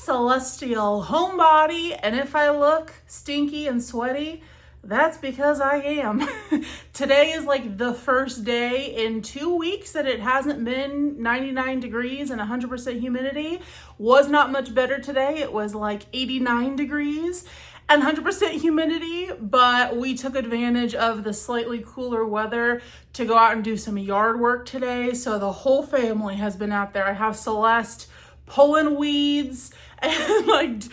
celestial homebody, and if I look stinky and sweaty, that's because I am. Today is like the first day in 2 weeks that it hasn't been 99 degrees and 100% humidity. Was not much better today. It was like 89 degrees and 100% humidity, but we took advantage of the slightly cooler weather to go out and do some yard work today. So the whole family has been out there. I have Celeste pulling weeds and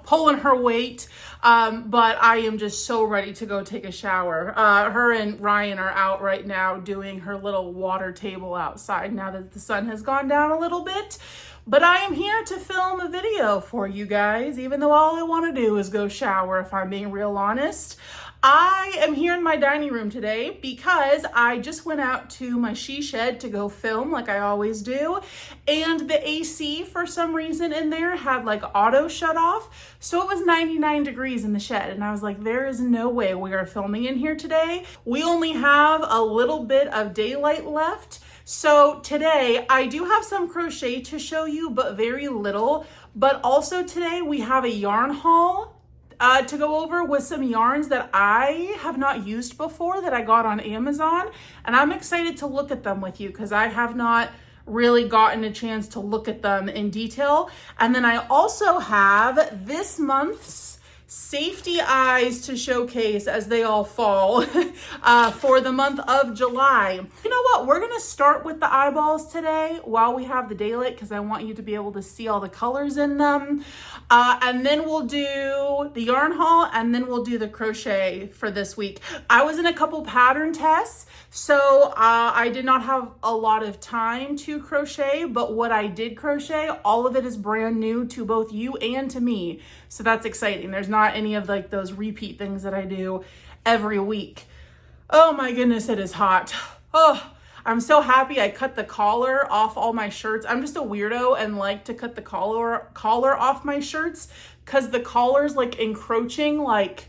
pulling her weight. But I am just so ready to go take a shower. Her and Ryan are out right now doing her little water table outside now that the sun has gone down a little bit. But I am here to film a video for you guys, even though all I want to do is go shower, if I'm being real honest. I am here in my dining room today because I just went out to my she shed to go film like I always do. And the AC, for some reason in there, had like auto shut off. So it was 99 degrees in the shed. And I was like, there is no way we are filming in here today. We only have a little bit of daylight left. So today I do have some crochet to show you, but very little. But also today we have a yarn haul to go over with some yarns that I have not used before that I got on Amazon. And I'm excited to look at them with you because I have not really gotten a chance to look at them in detail. And then I also have this month's safety eyes to showcase as they all fall for the month of July. You know what? We're gonna start with the eyeballs today while we have the daylight because I want you to be able to see all the colors in them. And then we'll do the yarn haul and then we'll do the crochet for this week. I was in a couple pattern tests, so I did not have a lot of time to crochet, but what I did crochet, all of it is brand new to both you and to me. So that's exciting. There's not any of like those repeat things that I do every week. Oh my goodness, it is hot. Oh, I'm so happy I cut the collar off all my shirts. I'm just a weirdo and like to cut the collar off my shirts because the collar's like encroaching, like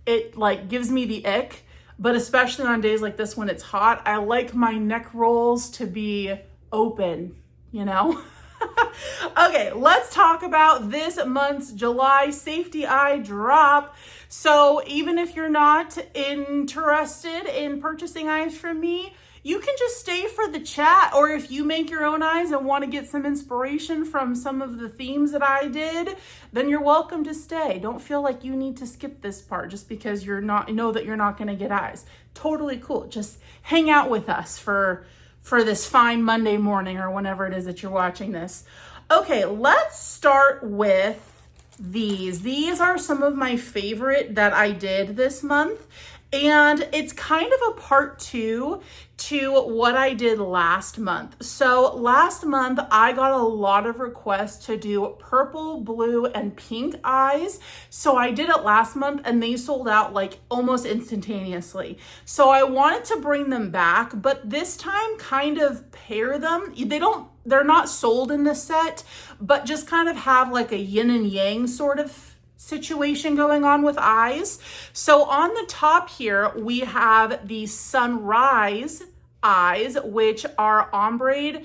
it like gives me the ick. But especially on days like this when it's hot, I like my neck rolls to be open, you know? Okay, let's talk about this month's July safety eye drop. So even if you're not interested in purchasing eyes from me, you can just stay for the chat, or if you make your own eyes and want to get some inspiration from some of the themes that I did, then you're welcome to stay. Don't feel like you need to skip this part just because know that you're not going to get eyes. Totally cool. Just hang out with us for this fine Monday morning or whenever it is that you're watching this. Okay, let's start with these. These are some of my favorite that I did this month. And it's kind of a part two to what I did last month. So last month, I got a lot of requests to do purple, blue, and pink eyes. So I did it last month and they sold out like almost instantaneously. So I wanted to bring them back, but this time kind of pair them. They're not sold in the set, but just kind of have like a yin and yang sort of situation going on with eyes. So on the top here, we have the sunrise eyes, which are ombre,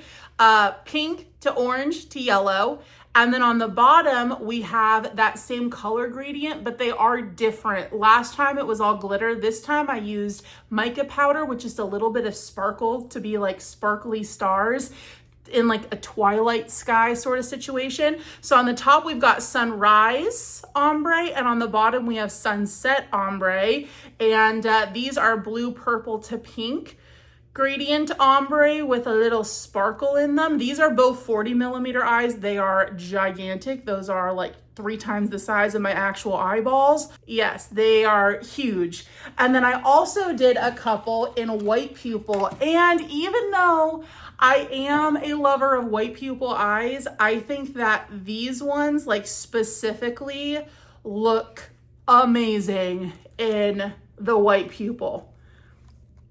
pink to orange to yellow. And then on the bottom, we have that same color gradient, but they are different. Last time it was all glitter. This time I used mica powder, which is a little bit of sparkle to be like sparkly stars in like a twilight sky sort of situation. So on the top, we've got sunrise ombre, and on the bottom, we have sunset ombre. And these are blue, purple to pink gradient ombre with a little sparkle in them. These are both 40 millimeter eyes. They are gigantic. Those are like 3 times the size of my actual eyeballs. Yes, they are huge. And then I also did a couple in white pupil. And even though I am a lover of white pupil eyes, I think that these ones like specifically look amazing in the white pupil.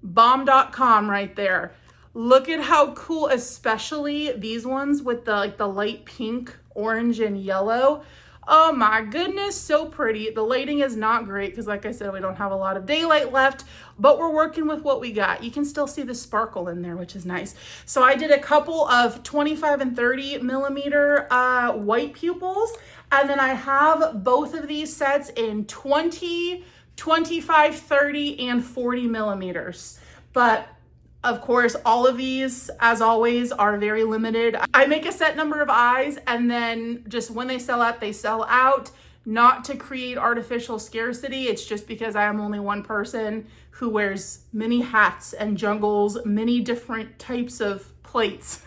Bomb.com right there. Look at how cool, especially these ones with the light pink, orange, and yellow. Oh my goodness, so pretty. The lighting is not great because like I said, we don't have a lot of daylight left, but we're working with what we got. You can still see the sparkle in there, which is nice. So I did a couple of 25 and 30 millimeter white pupils, and then I have both of these sets in 20, 25, 30, and 40 millimeters. But of course, all of these, as always, are very limited. I make a set number of eyes, and then just when they sell out, they sell out. Not to create artificial scarcity. It's just because I am only one person who wears many hats and juggles many different types of plates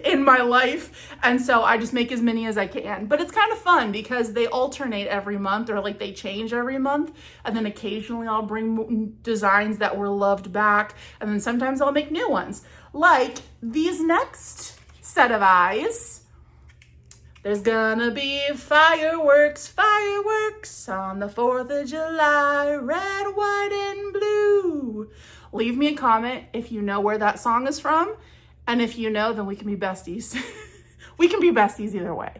in my life. And so I just make as many as I can. But it's kind of fun because they alternate every month, or like they change every month. And then occasionally I'll bring designs that were loved back. And then sometimes I'll make new ones. Like these next set of eyes. There's gonna be fireworks, fireworks on the 4th of July, red, white, and blue. Leave me a comment if you know where that song is from. And if you know, then we can be besties. We can be besties either way.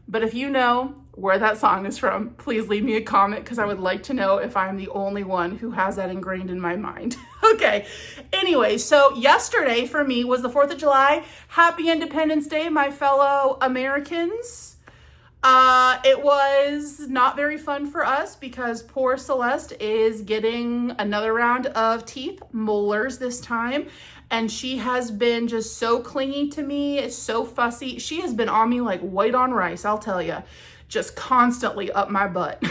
But if you know where that song is from, please leave me a comment because I would like to know if I'm the only one who has that ingrained in my mind. Okay, anyway, so yesterday for me was the 4th of July. Happy Independence Day, my fellow Americans. It was not very fun for us because poor Celeste is getting another round of teeth, molars this time. And she has been just so clingy to me, so fussy. She has been on me like white on rice, I'll tell you. Just constantly up my butt.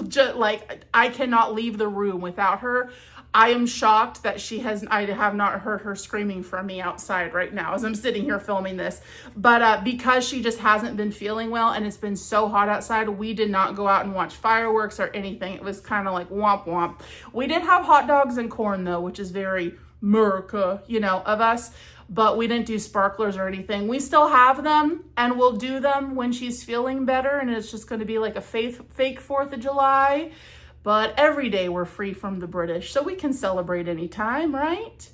Just like I cannot leave the room without her. I am shocked that I have not heard her screaming from me outside right now as I'm sitting here filming this. But because she just hasn't been feeling well and it's been so hot outside, we did not go out and watch fireworks or anything. It was kind of like womp womp. We did have hot dogs and corn though, which is very America, of us, but we didn't do sparklers or anything. We still have them and we'll do them when she's feeling better, and it's just going to be like a fake 4th of July. But every day we're free from the British, so we can celebrate anytime, right?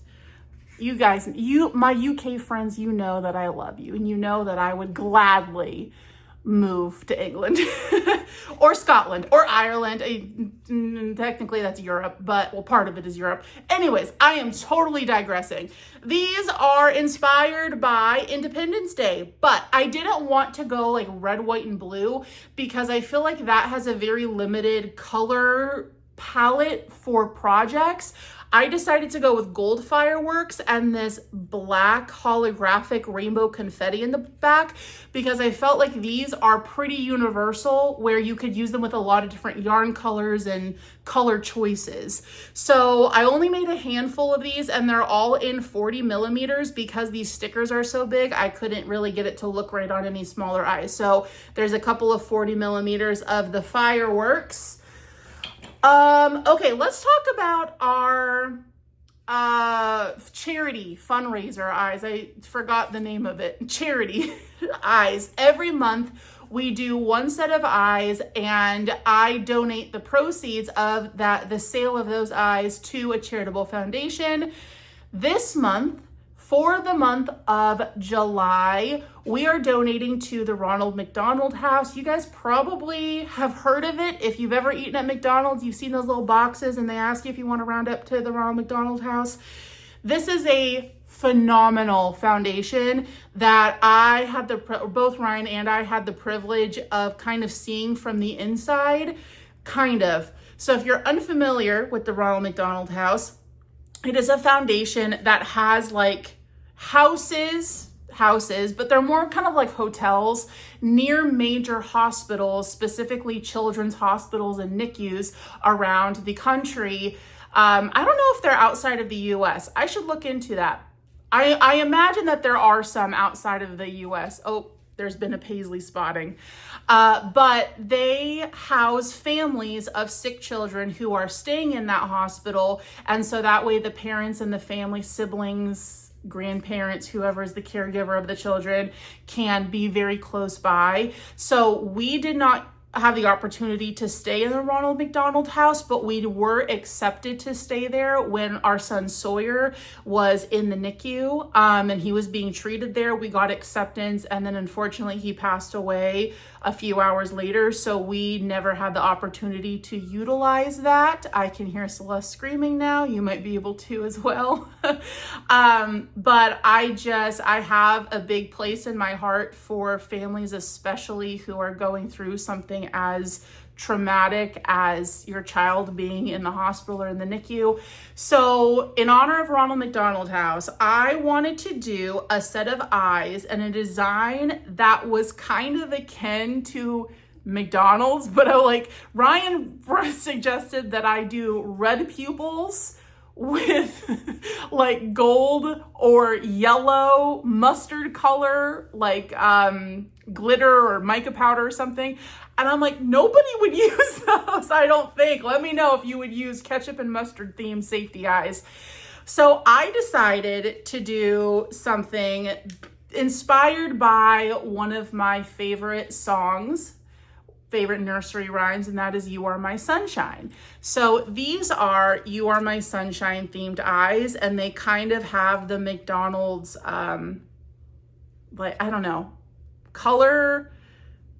You guys, my UK friends, you know that I love you, and you know that I would gladly move to England or Scotland or Ireland. Technically that's Europe, but well, part of it is Europe. Anyways, I am totally digressing. These are inspired by Independence Day, but I didn't want to go like red, white, and blue because I feel like that has a very limited color palette for projects. I decided to go with gold fireworks and this black holographic rainbow confetti in the back because I felt like these are pretty universal where you could use them with a lot of different yarn colors and color choices. So I only made a handful of these and they're all in 40 millimeters because these stickers are so big. I couldn't really get it to look right on any smaller eyes. So there's a couple of 40 millimeters of the fireworks. Okay, let's talk about our charity fundraiser eyes. I forgot the name of it. Charity eyes. Every month we do one set of eyes and I donate the proceeds of the sale of those eyes to a charitable foundation. This month, for the month of July, we are donating to the Ronald McDonald House. You guys probably have heard of it. If you've ever eaten at McDonald's, you've seen those little boxes and they ask you if you want to round up to the Ronald McDonald House. This is a phenomenal foundation that I had both Ryan and I had the privilege of kind of seeing from the inside, kind of. So if you're unfamiliar with the Ronald McDonald House, it is a foundation that has like houses, but they're more kind of like hotels near major hospitals, specifically children's hospitals and NICUs around the country. I don't know if they're outside of the US. I should look into that. I imagine that there are some outside of the US. Oh, there's been a Paisley spotting. But they house families of sick children who are staying in that hospital. And so that way the parents and the family, siblings, grandparents, whoever is the caregiver of the children can be very close by. So we did not have the opportunity to stay in the Ronald McDonald House, but we were accepted to stay there when our son Sawyer was in the NICU, and he was being treated there. We got acceptance, and then unfortunately he passed away a few hours later, so we never had the opportunity to utilize that. I can hear Celeste screaming now. You might be able to as well. But I have a big place in my heart for families, especially who are going through something as traumatic as your child being in the hospital or in the NICU. So in honor of Ronald McDonald House, I wanted to do a set of eyes and a design that was kind of akin to McDonald's, but Ryan suggested that I do red pupils with like gold or yellow mustard color, like glitter or mica powder or something. And I'm like, nobody would use those, I don't think. Let me know if you would use ketchup and mustard themed safety eyes. So I decided to do something inspired by one of my favorite songs, favorite nursery rhymes, and that is You Are My Sunshine. So these are You Are My Sunshine themed eyes, and they kind of have the McDonald's, like, I don't know, color.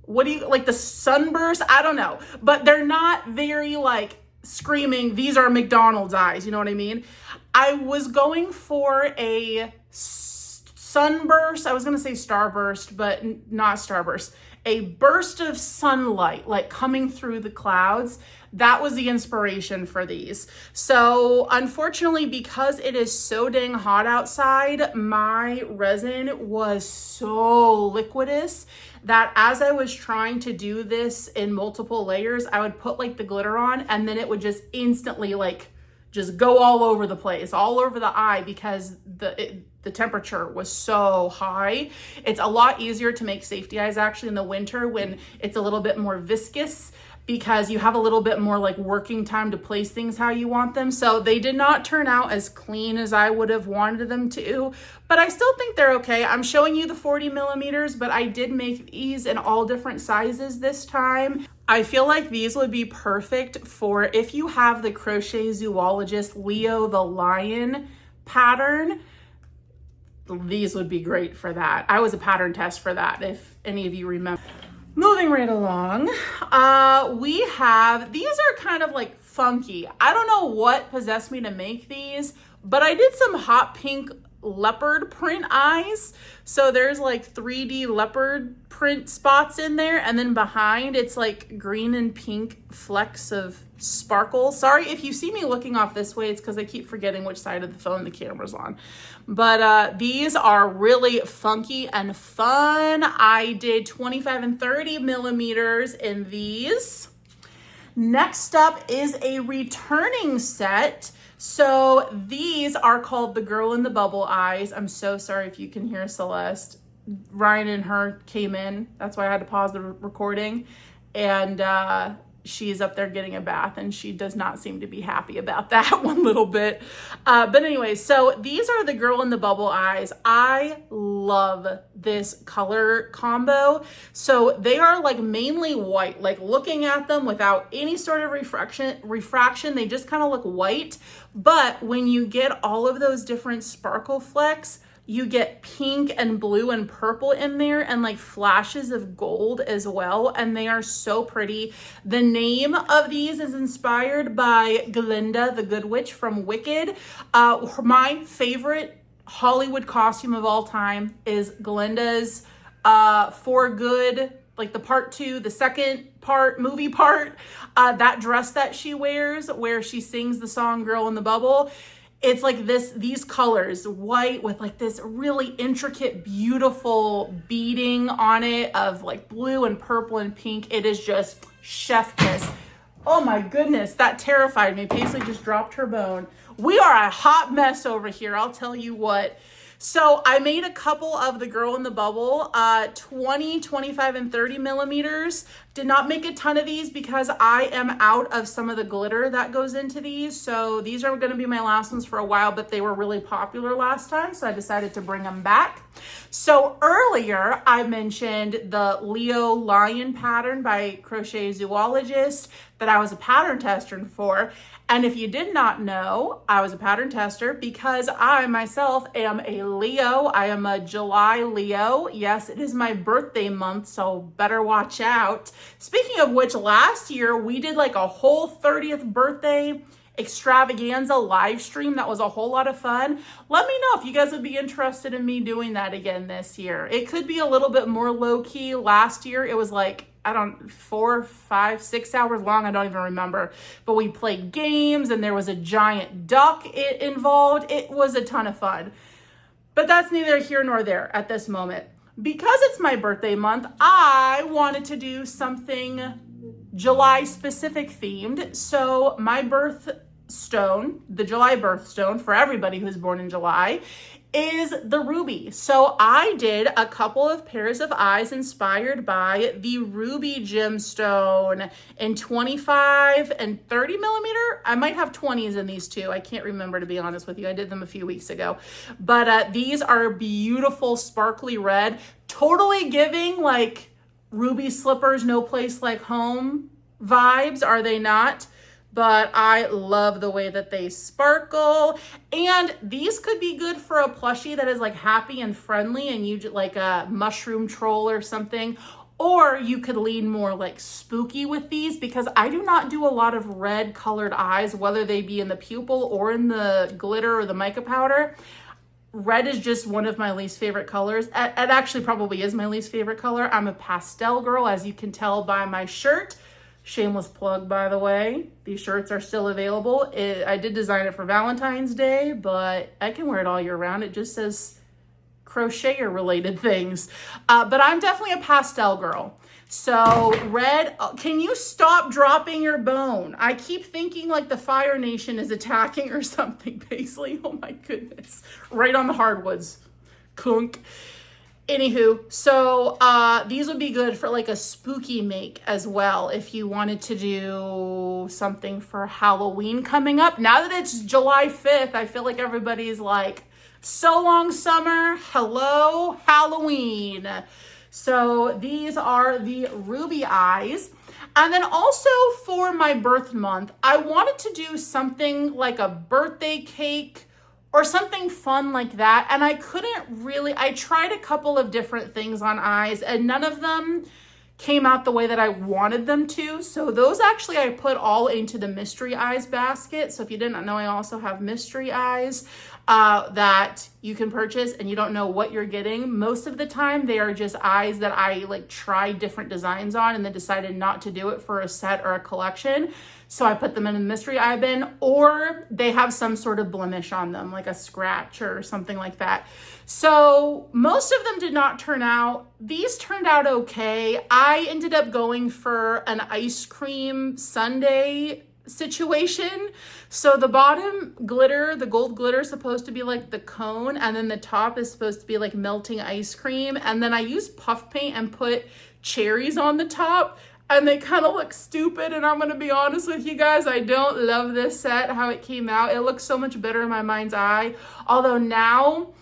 What do you, like the sunburst? I don't know, but they're not very like screaming, these are McDonald's eyes, you know what I mean? I was going for a sunburst. I was going to say starburst, but not starburst. A burst of sunlight, like coming through the clouds. That was the inspiration for these. So unfortunately, because it is so dang hot outside, my resin was so liquidous that as I was trying to do this in multiple layers, I would put like the glitter on and then it would just instantly like just go all over the place, all over the eye, because the temperature was so high. It's a lot easier to make safety eyes actually in the winter when it's a little bit more viscous, because you have a little bit more like working time to place things how you want them. So they did not turn out as clean as I would have wanted them to, but I still think they're okay. I'm showing you the 40 millimeters, but I did make these in all different sizes this time. I feel like these would be perfect for if you have the Crochet Zoologist Leo the Lion pattern. These would be great for that. I was a pattern test for that, if any of you remember. Moving right along, we have, these are kind of like funky. I don't know what possessed me to make these, but I did some hot pink leopard print eyes. So there's like 3D leopard print spots in there, and then behind it's like green and pink flecks of sparkle. Sorry if you see me looking off this way, it's because I keep forgetting which side of the phone the camera's on. But these are really funky and fun. I did 25 and 30 millimeters in these. Next up is a returning set. So these are called the Girl in the Bubble Eyes. I'm so sorry if you can hear Celeste. Ryan and her came in. That's why I had to pause the recording. And she's up there getting a bath, and she does not seem to be happy about that one little bit. But anyway, so these are the Girl in the Bubble Eyes. I love this color combo. So they are like mainly white, like looking at them without any sort of refraction, they just kind of look white. But when you get all of those different sparkle flecks, you get pink and blue and purple in there, and like flashes of gold as well. And they are so pretty. The name of these is inspired by Glinda, the Good Witch from Wicked. My favorite Hollywood costume of all time is Glinda's For Good, like the part 2, the second part, movie part, that dress that she wears where she sings the song Girl in the Bubble. It's like these colors, white with like this really intricate, beautiful beading on it of like blue and purple and pink. It is just chef kiss. Oh my goodness, that terrified me. Paisley just dropped her bone. We are a hot mess over here, I'll tell you what. So I made a couple of the Girl in the Bubble, 20, 25, and 30 millimeters. Did not make a ton of these because I am out of some of the glitter that goes into these. So these are going to be my last ones for a while, but they were really popular last time, so I decided to bring them back. So earlier I mentioned the Leo Lion pattern by Crochet Zoologist that I was a pattern tester for. And if you did not know, I was a pattern tester because I myself am a Leo. I am a July Leo. Yes, it is my birthday month, so better watch out. Speaking of which, last year we did like a whole 30th birthday extravaganza live stream. That was a whole lot of fun. Let me know if you guys would be interested in me doing that again this year. It could be a little bit more low key. Last year it was like, 4, 5, 6 hours long. I don't even remember. But we played games and there was a giant duck involved. It was a ton of fun. But that's neither here nor there at this moment. Because it's my birthday month, I wanted to do something July specific themed. So my birthstone, the July birthstone for everybody who's born in July, is the ruby. So I did a couple of pairs of eyes inspired by the ruby gemstone in 25 and 30 millimeter. I might have 20s in these too. I can't remember, to be honest with you. I did them a few weeks ago. But these are beautiful sparkly red, totally giving like ruby slippers, no place like home vibes, are they not? But I love the way that they sparkle. And these could be good for a plushie that is like happy and friendly and you like a mushroom troll or something. Or you could lean more like spooky with these because I do not do a lot of red colored eyes, whether they be in the pupil or in the glitter or the mica powder. Red is just one of my least favorite colors. It actually probably is my least favorite color. I'm a pastel girl, as you can tell by my shirt. Shameless plug, by the way. These shirts are still available. I did design it for Valentine's Day, but I can wear it all year round. It just says crocheter related things. But I'm definitely a pastel girl. So red, can you stop dropping your bone? I keep thinking like the Fire Nation is attacking or something, Paisley. Oh my goodness. Right on the hardwoods. Kunk. Anywho, so these would be good for like a spooky make as well if you wanted to do something for Halloween coming up. Now that it's July 5th, I feel like everybody's like, so long summer, hello Halloween. So these are the ruby eyes. And then also for my birth month, I wanted to do something like a birthday cake or something fun like that. And I tried a couple of different things on eyes and none of them came out the way that I wanted them to. So those actually I put all into the mystery eyes basket. So if you didn't know, I also have mystery eyes that you can purchase and you don't know what you're getting. Most of the time they are just eyes that I like tried different designs on and then decided not to do it for a set or a collection. So I put them in a mystery eye bin, or they have some sort of blemish on them, like a scratch or something like that. So most of them did not turn out. These turned out okay. I ended up going for an ice cream sundae situation. So the bottom glitter, the gold glitter, is supposed to be like the cone, and then the top is supposed to be like melting ice cream. And then I used puff paint and put cherries on the top, and they kind of look stupid. And I'm going to be honest with you guys, I don't love this set, how it came out. It looks so much better in my mind's eye. Although now,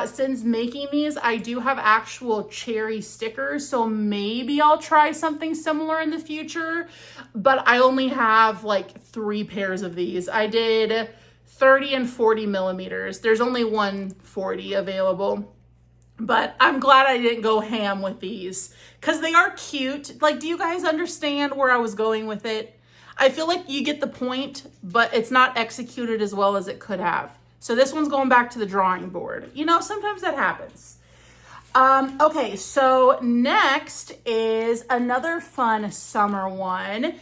since making these, I do have actual cherry stickers. So maybe I'll try something similar in the future. But I only have like 3 pairs of these. I did 30 and 40 millimeters. There's only one 40 available. But I'm glad I didn't go ham with these because they are cute. Like, do you guys understand where I was going with it? I feel like you get the point, but it's not executed as well as it could have. So this one's going back to the drawing board. You know, sometimes that happens. Okay, so next is another fun summer one.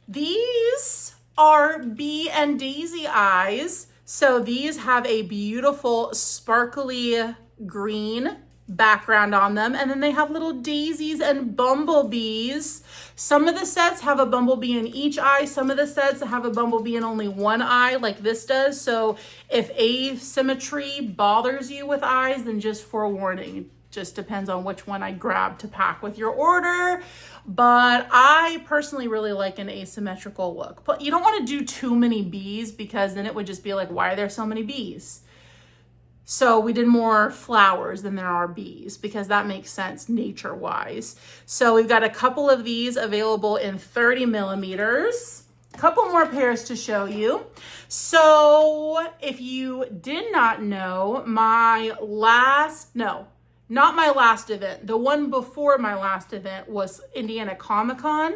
These are Bee and Daisy eyes. So these have a beautiful sparkly green background on them. And then they have little daisies and bumblebees. Some of the sets have a bumblebee in each eye. Some of the sets have a bumblebee in only one eye, like this does. So if asymmetry bothers you with eyes, then just forewarning. It just depends on which one I grab to pack with your order. But I personally really like an asymmetrical look. But you don't want to do too many bees, because then it would just be like, why are there so many bees? So we did more flowers than there are bees, because that makes sense nature-wise. So we've got a couple of these available in 30 millimeters. A couple more pairs to show you. So if you did not know, not my last event, the one before my last event was Indiana Comic-Con.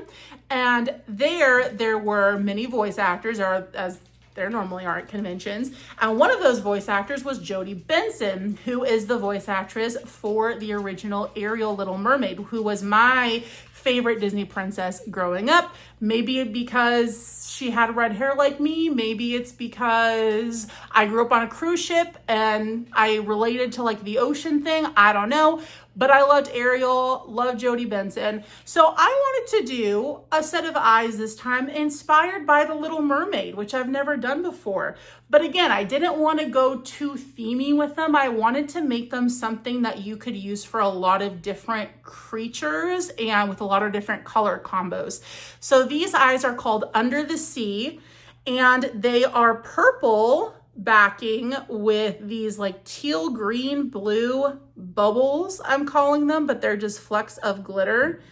And there were many voice actors, or as there normally are at conventions. And one of those voice actors was Jodie Benson, who is the voice actress for the original Ariel Little Mermaid, who was my favorite Disney princess growing up. Maybe because she had red hair like me. Maybe it's because I grew up on a cruise ship and I related to like the ocean thing. I don't know. But I loved Ariel, loved Jodie Benson. So I wanted to do a set of eyes this time inspired by The Little Mermaid, which I've never done before. But again, I didn't want to go too themey with them. I wanted to make them something that you could use for a lot of different creatures and with a lot of different color combos. So these eyes are called Under the Sea, and they are purple backing with these like teal, green, blue bubbles, I'm calling them, but they're just flecks of glitter.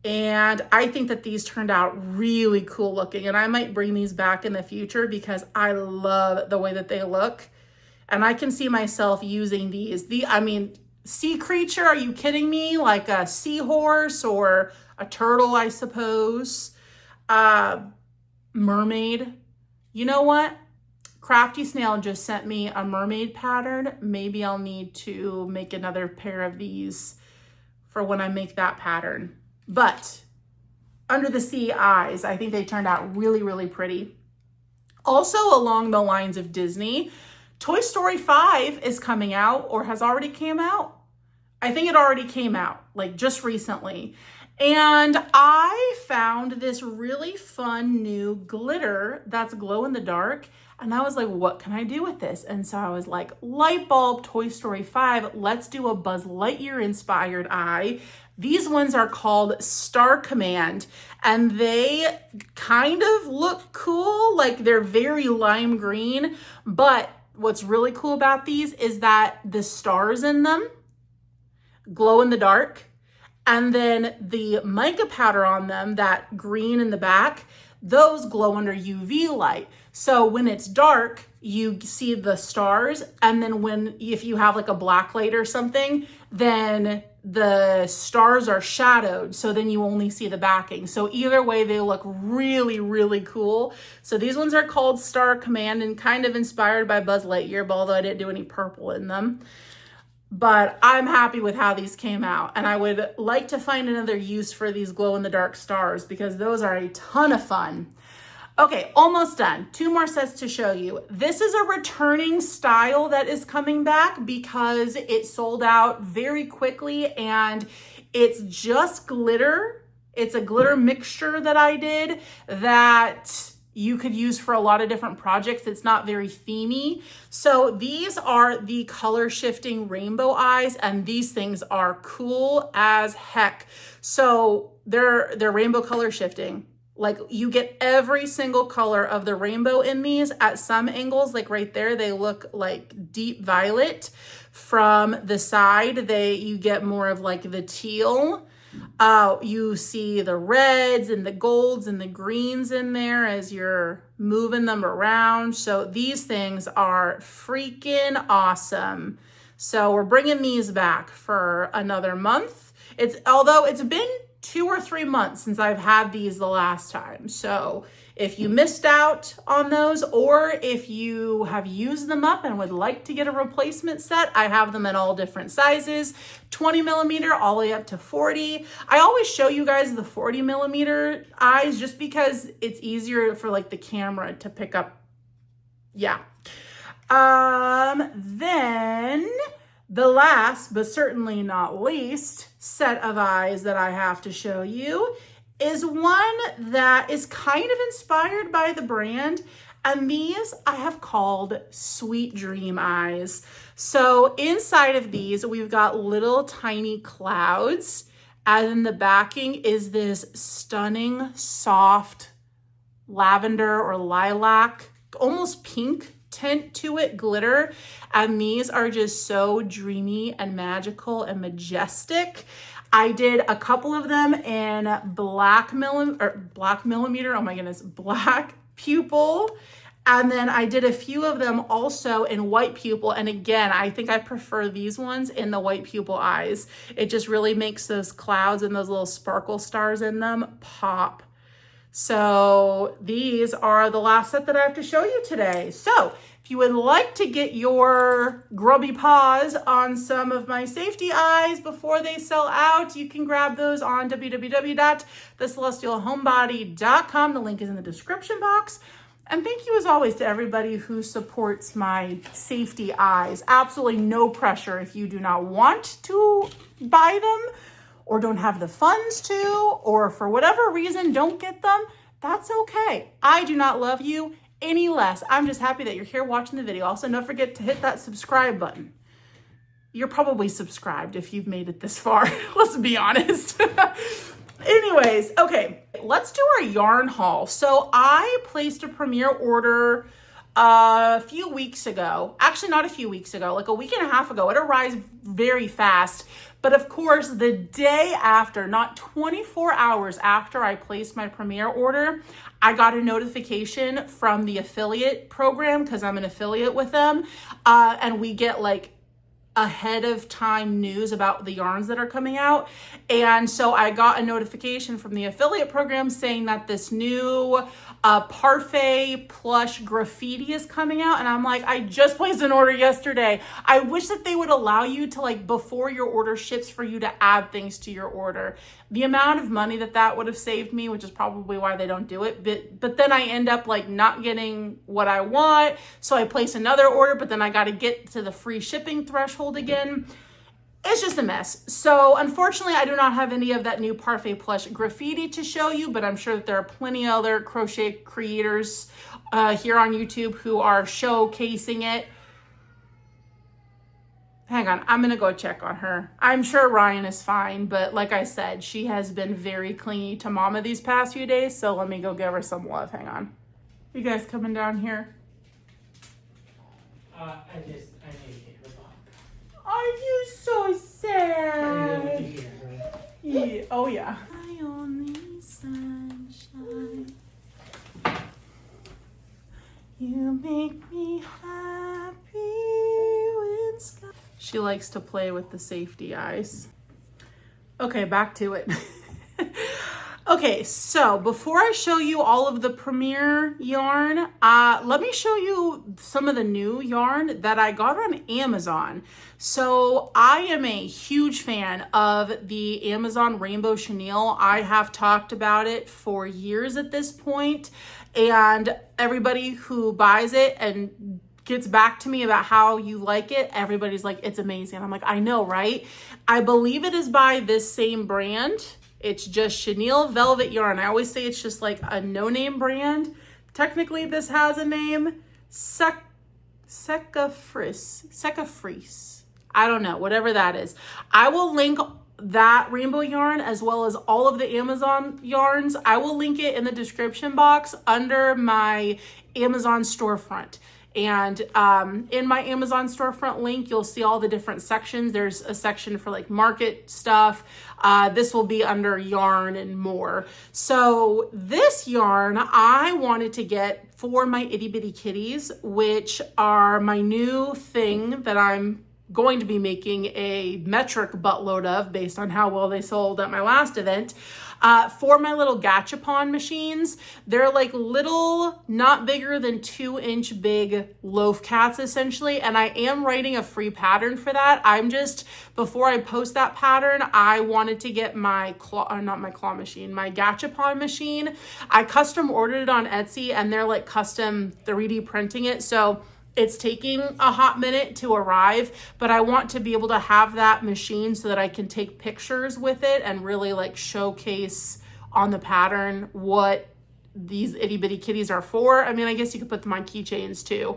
And I think that these turned out really cool looking, and I might bring these back in the future because I love the way that they look. And I can see myself using these. Sea creature, are you kidding me? Like a seahorse or a turtle, I suppose. Mermaid. You know what? Crafty Snail just sent me a mermaid pattern. Maybe I'll need to make another pair of these for when I make that pattern. But Under the Sea eyes, I think they turned out really, really pretty. Also along the lines of Disney, Toy Story 5 is coming out, or has already came out. I think it already came out, like just recently. And I found this really fun new glitter that's glow in the dark. And I was like, what can I do with this? And so I was like, light bulb, Toy Story 5, let's do a Buzz Lightyear inspired eye. These ones are called Star Command, and they kind of look cool. Like they're very lime green, but what's really cool about these is that the stars in them glow in the dark. And then the mica powder on them, that green in the back, those glow under UV light. So when it's dark, you see the stars. And then if you have like a black light or something, then the stars are shadowed. So then you only see the backing. So either way, they look really, really cool. So these ones are called Star Command and kind of inspired by Buzz Lightyear, although I didn't do any purple in them. But I'm happy with how these came out, and I would like to find another use for these glow-in-the-dark stars because those are a ton of fun. Okay, almost done. 2 more sets to show you. This is a returning style that is coming back because it sold out very quickly, and it's just glitter. It's a glitter mixture that I did that you could use for a lot of different projects. It's not very themey. So these are the color shifting rainbow eyes, and these things are cool as heck. So they're rainbow color shifting. Like you get every single color of the rainbow in these. At some angles, like right there, they look like deep violet. From the side, you get more of like the teal. You see the reds and the golds and the greens in there as you're moving them around. So these things are freaking awesome. So we're bringing these back for another month. Although it's been 2 or 3 months since I've had these the last time. So if you missed out on those, or if you have used them up and would like to get a replacement set, I have them in all different sizes, 20 millimeter all the way up to 40. I always show you guys the 40 millimeter eyes just because it's easier for like the camera to pick up. Yeah. Then The last, but certainly not least, set of eyes that I have to show you is one that is kind of inspired by the brand. And these I have called Sweet Dream Eyes. So inside of these, we've got little tiny clouds. And in the backing is this stunning, soft lavender or lilac, almost pink tint to it, glitter. And these are just so dreamy and magical and majestic. I did a couple of them in black millimeter, oh my goodness, black pupil. And then I did a few of them also in white pupil. And again, I think I prefer these ones in the white pupil eyes. It just really makes those clouds and those little sparkle stars in them pop. So these are the last set that I have to show you today. So if you would like to get your grubby paws on some of my safety eyes before they sell out, you can grab those on www.thecelestialhomebody.com. The link is in the description box. And thank you as always to everybody who supports my safety eyes. Absolutely no pressure if you do not want to buy them or don't have the funds to, or for whatever reason don't get them. That's okay. I do not love you any less. I'm just happy that you're here watching the video. Also, don't forget to hit that subscribe button. You're probably subscribed if you've made it this far. Let's be honest. Anyways, okay, let's do our yarn haul. So I placed a premiere order a few weeks ago. Actually, not a few weeks ago, like a week and a half ago. It arrived very fast. But of course, the day after, not 24 hours after I placed my premiere order, I got a notification from the affiliate program because I'm an affiliate with them. And we get like ahead of time news about the yarns that are coming out. And so I got a notification from the affiliate program saying that this new parfait plush graffiti is coming out. And I'm like, I just placed an order yesterday. I wish that they would allow you to, like, before your order ships, for you to add things to your order. The amount of money that would have saved me, which is probably why they don't do it. But then I end up like not getting what I want. So I place another order, but then I got to get to the free shipping threshold again. It's just a mess. So unfortunately, I do not have any of that new parfait plush graffiti to show you, but I'm sure that there are plenty of other crochet creators here on YouTube who are showcasing it. Hang on, I'm gonna go check on her. I'm sure Ryan is fine, but like I said, she has been very clingy to Mama these past few days, so let me go give her some love. Hang on. You guys coming down here? I need to get her back. Are you so sad? Yeah. Oh yeah. My only sunshine. You make me happy when sky. She likes to play with the safety eyes. Okay, back to it. Okay, so before I show you all of the premiere yarn, let me show you some of the new yarn that I got on Amazon. So I am a huge fan of the Amazon Rainbow Chenille. I have talked about it for years at this point, and everybody who buys it and gets back to me about how you like it, everybody's like, it's amazing. I'm like, I know, right? I believe it is by this same brand. It's just chenille velvet yarn. I always say it's just like a no-name brand. Technically, this has a name, Secafreeze. I don't know, whatever that is. I will link that rainbow yarn as well as all of the Amazon yarns. I will link it in the description box under my Amazon storefront. And in my Amazon storefront link, you'll see all the different sections. There's a section for like market stuff. This will be under yarn and more. So this yarn I wanted to get for my itty bitty kitties, which are my new thing that I'm going to be making a metric buttload of based on how well they sold at my last event. For my little gachapon machines, they're like little, not bigger than 2-inch big loaf cats essentially. And I am writing a free pattern for that. Before I post that pattern, I wanted to get my my gachapon machine. I custom ordered it on Etsy and they're like custom 3D printing it. So It's taking a hot minute to arrive, but I want to be able to have that machine so that I can take pictures with it and really like showcase on the pattern what these itty bitty kitties are for. I mean, I guess you could put them on keychains too,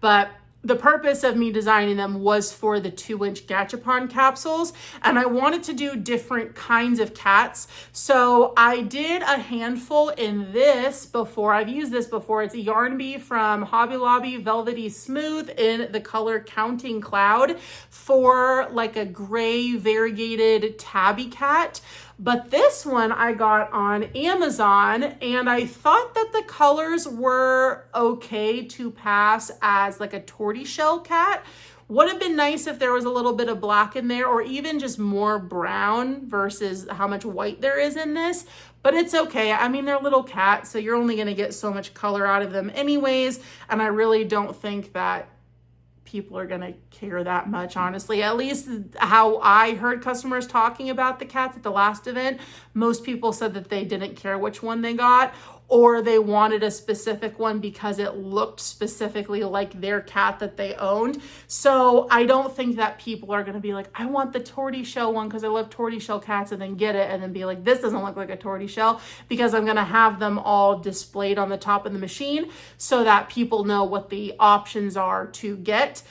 but the purpose of me designing them was for the 2-inch Gachapon capsules, and I wanted to do different kinds of cats. So I did a handful in this before. I've used this before. It's a Yarn Bee from Hobby Lobby, Velvety Smooth in the color Counting Cloud for like a gray variegated tabby cat. But this one I got on Amazon, and I thought that the colors were okay to pass as like a tortoiseshell cat. Would have been nice if there was a little bit of black in there, or even just more brown versus how much white there is in this. But it's okay. I mean, they're little cats, so you're only going to get so much color out of them anyways. And I really don't think that people are going to care that much, honestly. At least how I heard customers talking about the cats at the last event, most people said that they didn't care which one they got, or they wanted a specific one because it looked specifically like their cat that they owned. So I don't think that people are going to be like, I want the tortoiseshell one because I love tortoiseshell cats, and then get it and then be like, this doesn't look like a tortoiseshell, because I'm going to have them all displayed on the top of the machine so that people know what the options are to get.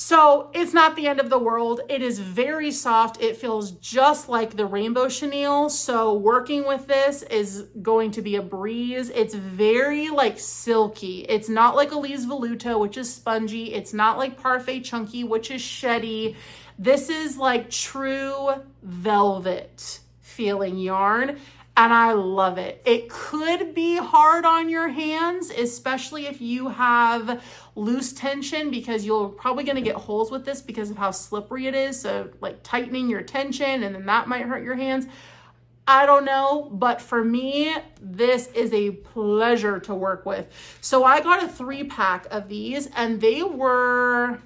So it's not the end of the world. It is very soft. It feels just like the Rainbow Chenille. So working with this is going to be a breeze. It's very like silky. It's not like Elise Voluto, which is spongy. It's not like Parfait Chunky, which is sheddy. This is like true velvet feeling yarn, and I love it. It could be hard on your hands, especially if you have loose tension, because you're probably going to get holes with this because of how slippery it is. So like tightening your tension, and then that might hurt your hands. I don't know, but for me, this is a pleasure to work with. So I got a 3-pack of these, and they were,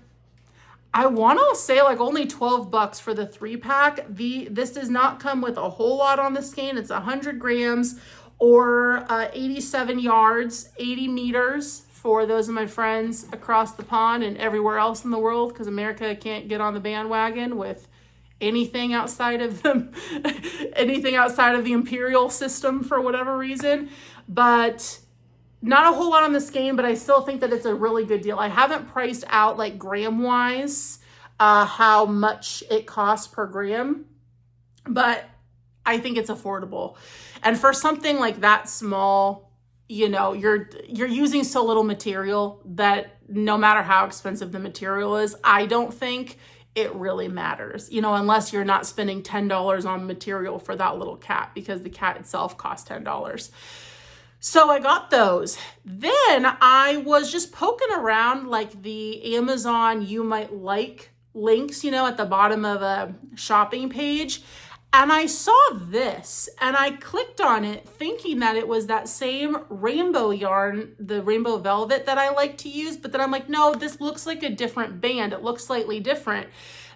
I want to say like only $12 for the 3-pack. This does not come with a whole lot on the skein. It's 100 grams or 87 yards, 80 meters for those of my friends across the pond and everywhere else in the world, because America can't get on the bandwagon with anything outside of them, anything outside of the imperial system for whatever reason. But not a whole lot on the skein, but I still think that it's a really good deal. I haven't priced out like gram wise how much it costs per gram, but I think it's affordable. And for something like that small, you know, you're using so little material that no matter how expensive the material is, I don't think it really matters, you know, unless you're not spending $10 on material for that little cat, because the cat itself costs $10. So I got those. Then I was just poking around like the Amazon You Might Like links, you know, at the bottom of a shopping page. And I saw this, and I clicked on it thinking that it was that same rainbow yarn, the rainbow velvet that I like to use. But then I'm like, no, this looks like a different band. It looks slightly different.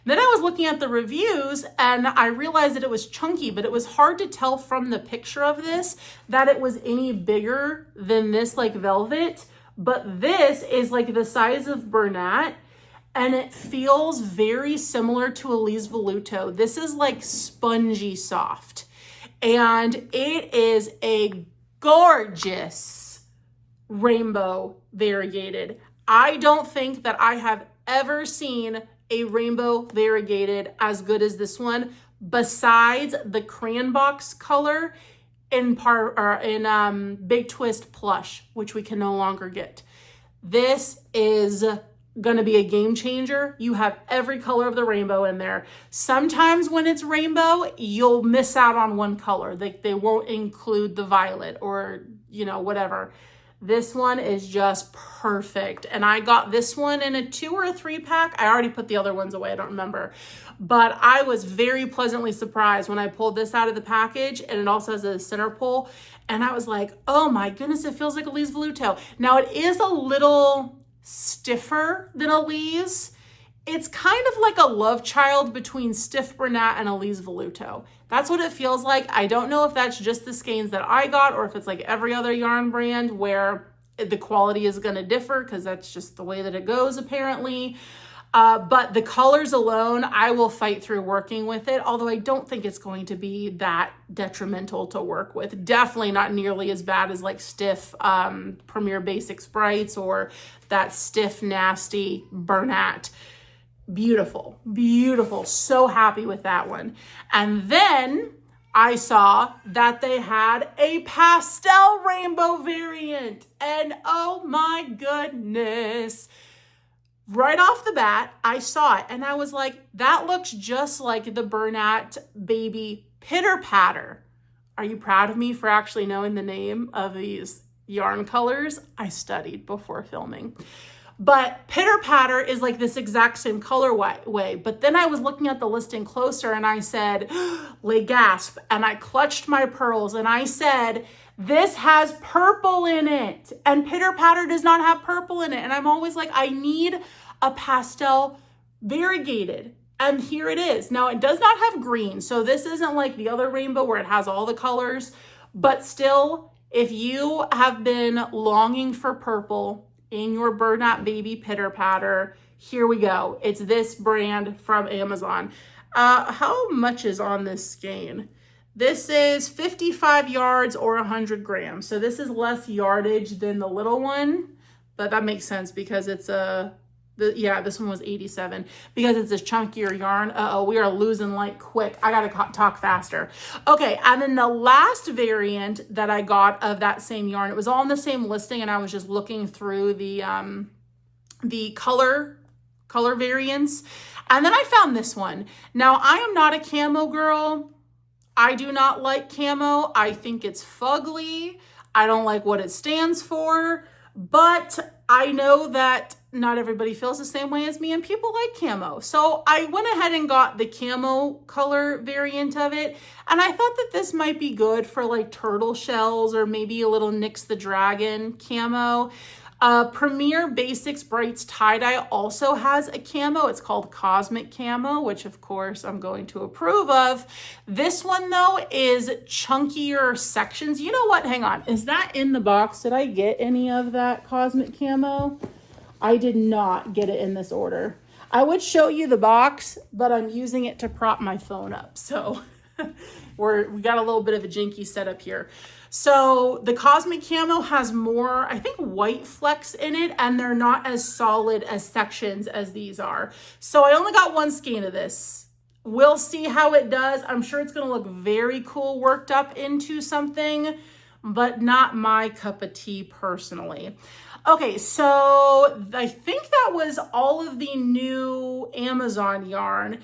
Then I was looking at the reviews, and I realized that it was chunky, but it was hard to tell from the picture of this that it was any bigger than this like velvet. But this is like the size of Bernat, and it feels very similar to Elise Voluto. This is like spongy soft, and it is a gorgeous rainbow variegated. I don't think that I have ever seen a rainbow variegated as good as this one, besides the crayon box color in Big Twist Plush, which we can no longer get. This is gonna be a game changer. You have every color of the rainbow in there. Sometimes when it's rainbow, you'll miss out on one color. They won't include the violet or, you know, whatever. This one is just perfect. And I got this one in a 2 or a 3-pack. I already put the other ones away, I don't remember. But I was very pleasantly surprised when I pulled this out of the package, and it also has a center pull. And I was like, oh my goodness, it feels like Elise Voluto. Now it is a little stiffer than Elise. It's kind of like a love child between stiff Bernat and Elise Voluto. That's what it feels like. I don't know if that's just the skeins that I got, or if it's like every other yarn brand where the quality is going to differ because that's just the way that it goes apparently. But the colors alone, I will fight through working with it, although I don't think it's going to be that detrimental to work with. Definitely not nearly as bad as like stiff Premier Basic Sprites or that stiff, nasty Bernat. Beautiful, beautiful. So happy with that one. And then I saw that they had a pastel rainbow variant. And oh my goodness. Right off the bat, I saw it and I was like, that looks just like the Bernat Baby Pitter Patter. Are you proud of me for actually knowing the name of these yarn colors? I studied before filming. But Pitter Patter is like this exact same colorway. But then I was looking at the listing closer and I said, "Le gasp," and I clutched my pearls and I said, this has purple in it. And Pitter Patter does not have purple in it. And I'm always like, I need a pastel variegated. And here it is. Now it does not have green. So this isn't like the other rainbow where it has all the colors. But still, if you have been longing for purple in your Bernat Baby Pitter Patter, here we go. It's this brand from Amazon. How much is on this skein? This is 55 yards or 100 grams. So this is less yardage than the little one, but that makes sense because it's this one was 87 because it's a chunkier yarn. Uh-oh, we are losing light quick. I gotta talk faster. Okay, and then the last variant that I got of that same yarn, it was all in the same listing and I was just looking through the color variants. And then I found this one. Now, I am not a camo girl. I do not like camo. I think it's fugly. I don't like what it stands for, but I know that not everybody feels the same way as me and people like camo. So I went ahead and got the camo color variant of it. And I thought that this might be good for like turtle shells or maybe a little Nyx the Dragon camo. Premier Basics Brights tie-dye also has a camo. It's called Cosmic Camo, which of course I'm going to approve of. This one though is chunkier sections. You know what? Hang on. Is that in the box? Did I get any of that Cosmic Camo? I did not get it in this order. I would show you the box, but I'm using it to prop my phone up. So we got a little bit of a jinky setup here. So the Cosmic Camo has more, I think, white flecks in it, and they're not as solid as sections as these are. So I only got one skein of this. We'll see how it does. I'm sure it's going to look very cool worked up into something, but not my cup of tea personally. Okay, so I think that was all of the new Amazon yarn.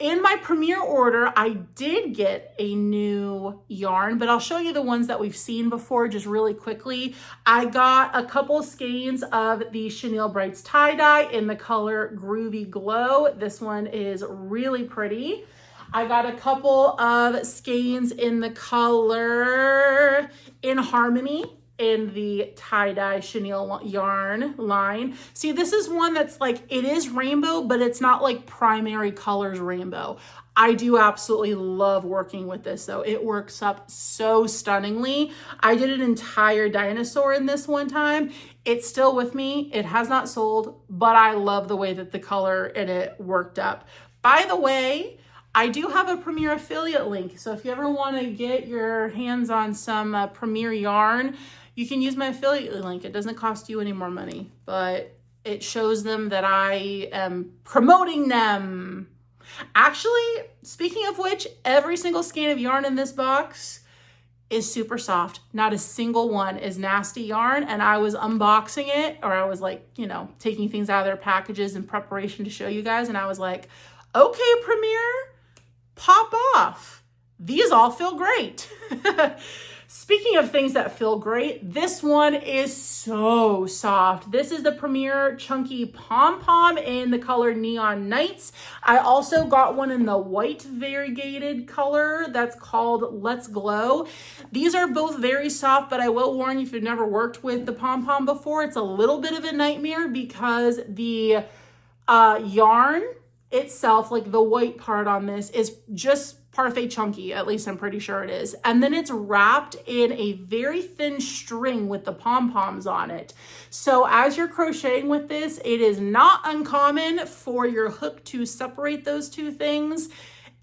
In my Premier order, I did get a new yarn, but I'll show you the ones that we've seen before just really quickly. I got a couple skeins of the Chenille Brights tie-dye in the color Groovy Glow. This one is really pretty. I got a couple of skeins in the color In Harmony in the tie-dye chenille yarn line. See, this is one that's like, it is rainbow, but it's not like primary colors rainbow. I do absolutely love working with this though. It works up so stunningly. I did an entire dinosaur in this one time. It's still with me. It has not sold, but I love the way that the color in it worked up. By the way, I do have a Premier affiliate link. So if you ever want to get your hands on some Premier yarn, you can use my affiliate link. It doesn't cost you any more money, but it shows them that I am promoting them. Actually, speaking of which, every single skein of yarn in this box is super soft. Not a single one is nasty yarn. And I was unboxing it, or I was like, you know, taking things out of their packages in preparation to show you guys. And I was like, okay, Premier, pop off. These all feel great. Speaking of things that feel great, this one is so soft. This is the Premier Chunky Pom Pom in the color Neon Nights. I also got one in the white variegated color that's called Let's Glow. These are both very soft, but I will warn you, if you've never worked with the pom pom before, it's a little bit of a nightmare because the yarn itself, like the white part on this, is just Parfait Chunky, at least I'm pretty sure it is. And then it's wrapped in a very thin string with the pom-poms on it. So as you're crocheting with this, it is not uncommon for your hook to separate those two things,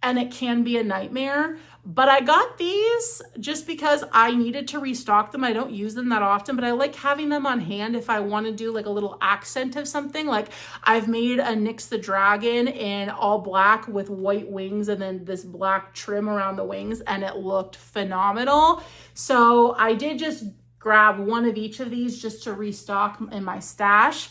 and it can be a nightmare. But I got these just because I needed to restock them. I don't use them that often, but I like having them on hand if I want to do like a little accent of something. Like I've made a Nyx the Dragon in all black with white wings and then this black trim around the wings, and it looked phenomenal. So I did just grab one of each of these just to restock in my stash.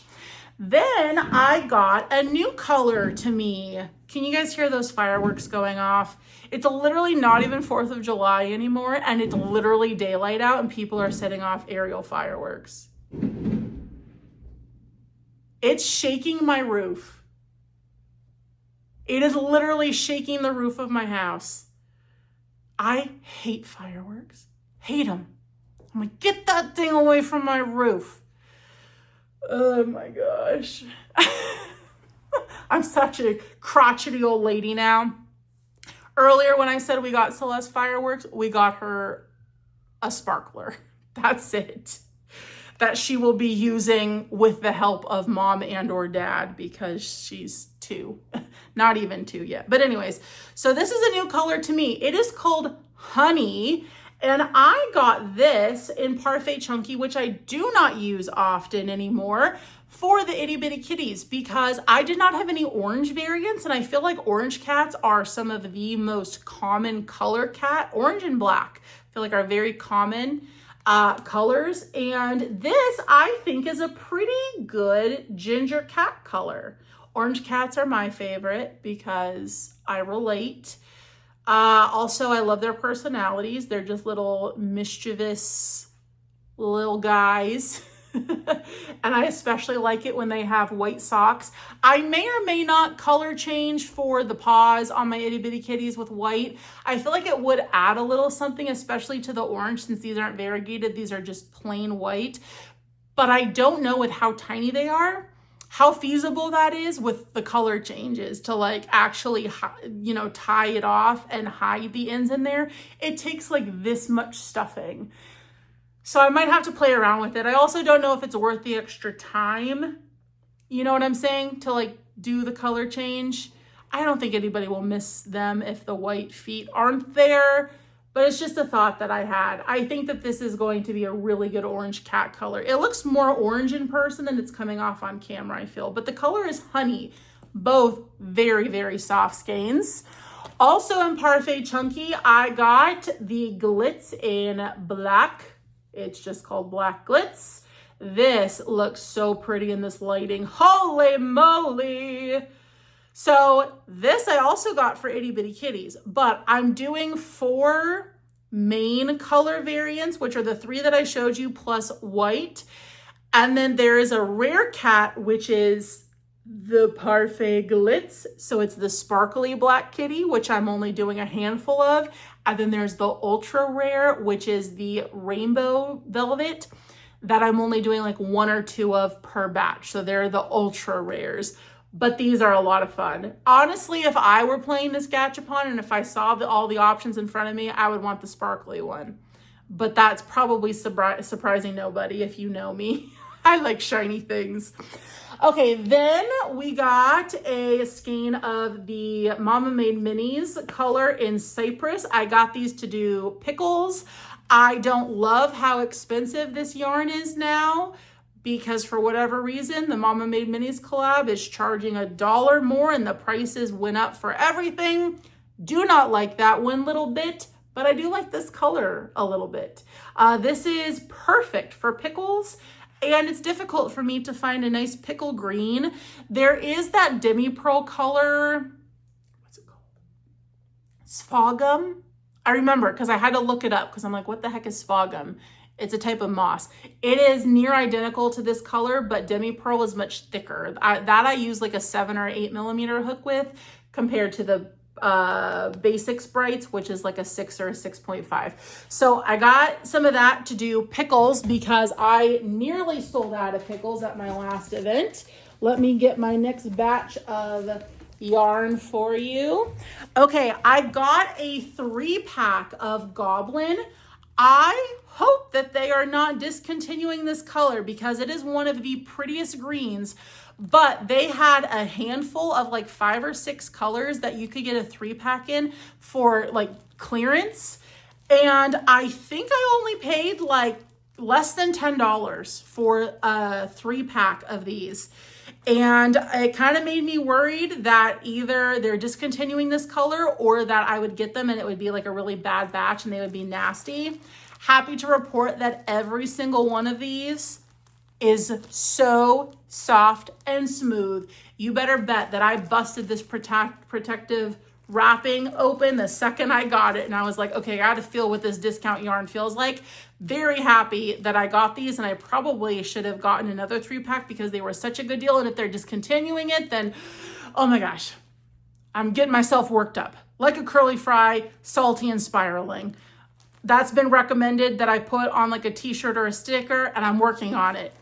Then I got a new color to me. Can you guys hear those fireworks going off? It's literally not even 4th of July anymore, and it's literally daylight out and people are setting off aerial fireworks. It's shaking my roof. It is literally shaking the roof of my house. I hate fireworks. Hate them. I'm like, get that thing away from my roof. Oh my gosh. I'm such a crotchety old lady now. Earlier when I said we got Celeste fireworks, we got her a sparkler. That's it. That she will be using with the help of mom and or dad because she's 2. Not even 2 yet. But anyways, so this is a new color to me. It is called Honey. And I got this in Parfait Chunky, which I do not use often anymore, for the itty bitty kitties because I did not have any orange variants, and I feel like orange cats are some of the most common color cat. Orange and black I feel like are very common colors, and this I think is a pretty good ginger cat color. Orange cats are my favorite because I relate. Also, I love their personalities. They're just little mischievous little guys. And I especially like it when they have white socks. I may or may not color change for the paws on my itty bitty kitties with white. I feel like it would add a little something, especially to the orange, since these aren't variegated. These are just plain white. But I don't know with how tiny they are, how feasible that is with the color changes to like actually, you know, tie it off and hide the ends in there. It takes like this much stuffing. So I might have to play around with it. I also don't know if it's worth the extra time, you know what I'm saying, to like do the color change. I don't think anybody will miss them if the white feet aren't there, but it's just a thought that I had. I think that this is going to be a really good orange cat color. It looks more orange in person than it's coming off on camera, I feel, but the color is Honey. Both very, very soft skeins. Also in Parfait Chunky, I got the Glitz in black. It's just called Black Glitz. This looks so pretty in this lighting. Holy moly. So this I also got for itty bitty kitties, but I'm doing 4 main color variants, which are the 3 that I showed you plus white. And then there is a rare cat, which is the Parfait Glitz. So it's the sparkly black kitty, which I'm only doing a handful of. And then there's the ultra rare, which is the rainbow velvet that I'm only doing like 1 or 2 of per batch. So they're the ultra rares, but these are a lot of fun. Honestly, if I were playing this gachapon and if I saw all the options in front of me, I would want the sparkly one. But that's probably surprising nobody if you know me. I like shiny things. Okay, then we got a skein of the Mama Made Minis color in Cypress. I got these to do pickles. I don't love how expensive this yarn is now because for whatever reason, the Mama Made Minis collab is charging $1 more and the prices went up for everything. Do not like that one little bit, but I do like this color a little bit. This is perfect for pickles. And it's difficult for me to find a nice pickle green. There is that demi-pearl color, what's it called? Sphagum? I remember because I had to look it up because I'm like, what the heck is Sphagum? It's a type of moss. It is near identical to this color, but demi-pearl is much thicker. I use like a 7 or 8 millimeter hook with compared to the basic sprites, which is like a 6 or a 6.5. So I got some of that to do pickles because I nearly sold out of pickles at my last event. Let me get my next batch of yarn for you. Okay, I got a 3-pack of Goblin. I hope that they are not discontinuing this color because it is one of the prettiest greens, but they had a handful of like 5 or 6 colors that you could get a 3-pack in for like clearance. And I think I only paid like less than $10 for a 3-pack of these. And it kind of made me worried that either they're discontinuing this color or that I would get them and it would be like a really bad batch and they would be nasty. Happy to report that every single one of these is so soft and smooth. You better bet that I busted this protective wrapping open the second I got it. And I was like, okay, I gotta feel what this discount yarn feels like. Very happy that I got these, and I probably should have gotten another 3-pack because they were such a good deal. And if they're discontinuing it, then, oh my gosh, I'm getting myself worked up. Like a curly fry, salty and spiraling. That's been recommended that I put on like a t-shirt or a sticker, and I'm working on it.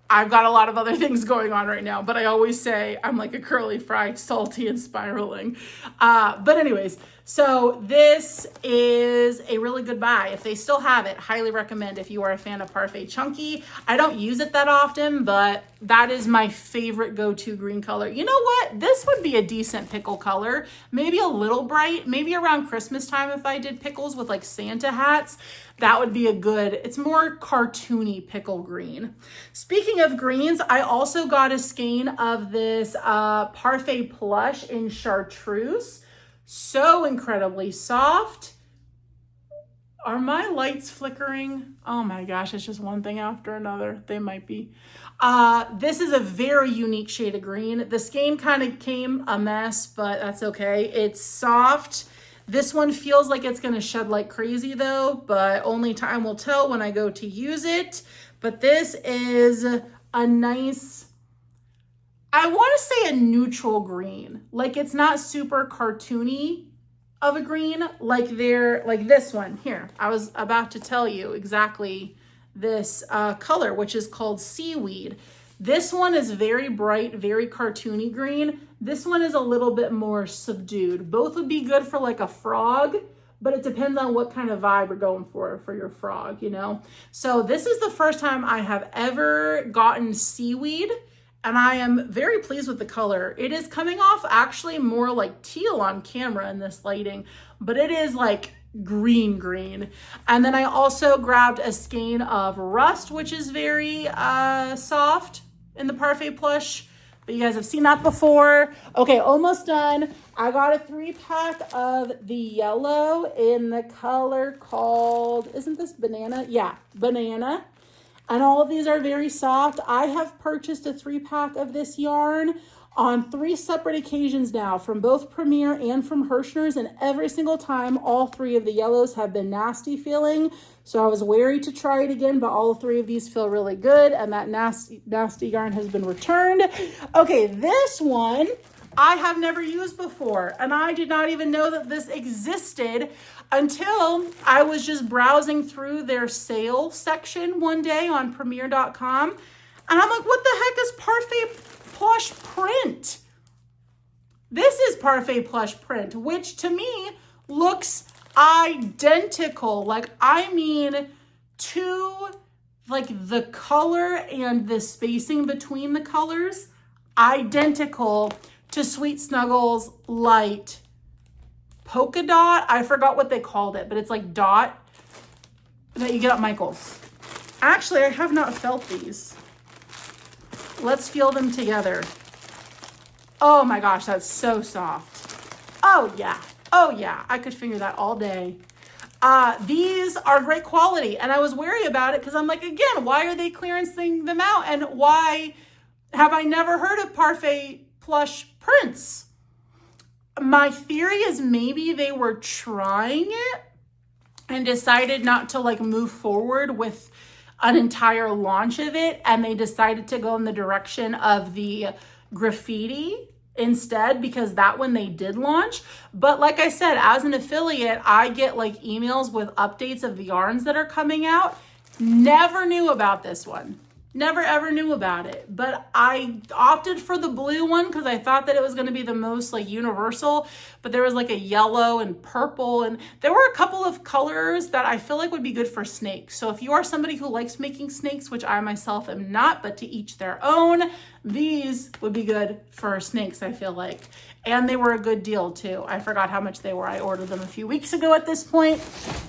I've got a lot of other things going on right now, but I always say I'm like a curly fry, salty and spiraling. But anyways, so this is a really good buy. If they still have it, highly recommend if you are a fan of Parfait Chunky. I don't use it that often, but that is my favorite go-to green color. You know what? This would be a decent pickle color. Maybe a little bright, maybe around Christmas time if I did pickles with like Santa hats. That would be a good, it's more cartoony pickle green. Speaking of greens, I also got a skein of this Parfait Plush in Chartreuse. So incredibly soft. Are my lights flickering? Oh my gosh, it's just one thing after another. They might be. This is a very unique shade of green. The skein kind of came a mess, but that's okay. It's soft. This one feels like it's going to shed like crazy though, but only time will tell when I go to use it. But this is a nice, I want to say a neutral green. Like it's not super cartoony of a green like this one here. I was about to tell you exactly this color, which is called Seaweed. This one is very bright, very cartoony green. This one is a little bit more subdued. Both would be good for like a frog, but it depends on what kind of vibe we're going for your frog, you know? So this is the first time I have ever gotten Seaweed, and I am very pleased with the color. It is coming off actually more like teal on camera in this lighting, but it is like green. And then I also grabbed a skein of Rust, which is very soft in the Parfait Plush, but you guys have seen that before. Okay, almost done. I got a 3-pack of the yellow in the color called, isn't this banana? Yeah, banana. And all of these are very soft. I have purchased a 3-pack of this yarn on 3 separate occasions now, from both Premier and from Hirschner's, and every single time all 3 of the yellows have been nasty feeling. So I was wary to try it again, but all 3 of these feel really good, and that nasty yarn has been returned. Okay, this one I have never used before, and I did not even know that this existed until I was just browsing through their sale section one day on Premier.com, and I'm like, what the heck is Parfait Plush Print? This is Parfait Plush Print, which to me looks identical. Like, I mean, to like the color and the spacing between the colors, identical to Sweet Snuggles Light Polka Dot. I forgot what they called it, but it's like dot that you get at Michael's. Actually, I have not felt these. Let's feel them together. Oh my gosh, that's so soft. Oh yeah, I could figure that all day. These are great quality, and I was wary about it because I'm like, again, why are they clearancing them out, and why have I never heard of Parfait Plush Prints? My theory is maybe they were trying it and decided not to like move forward with an entire launch of it, and they decided to go in the direction of the graffiti instead, because that one they did launch. But like I said, as an affiliate, I get like emails with updates of the yarns that are coming out. Never knew about this one. Never ever knew about it, but I opted for the blue one because I thought that it was going to be the most like universal, but there was like a yellow and purple, and there were a couple of colors that I feel like would be good for snakes. So if you are somebody who likes making snakes, which I myself am not, but to each their own, these would be good for snakes, I feel like. And they were a good deal too. I forgot how much they were. I ordered them a few weeks ago at this point.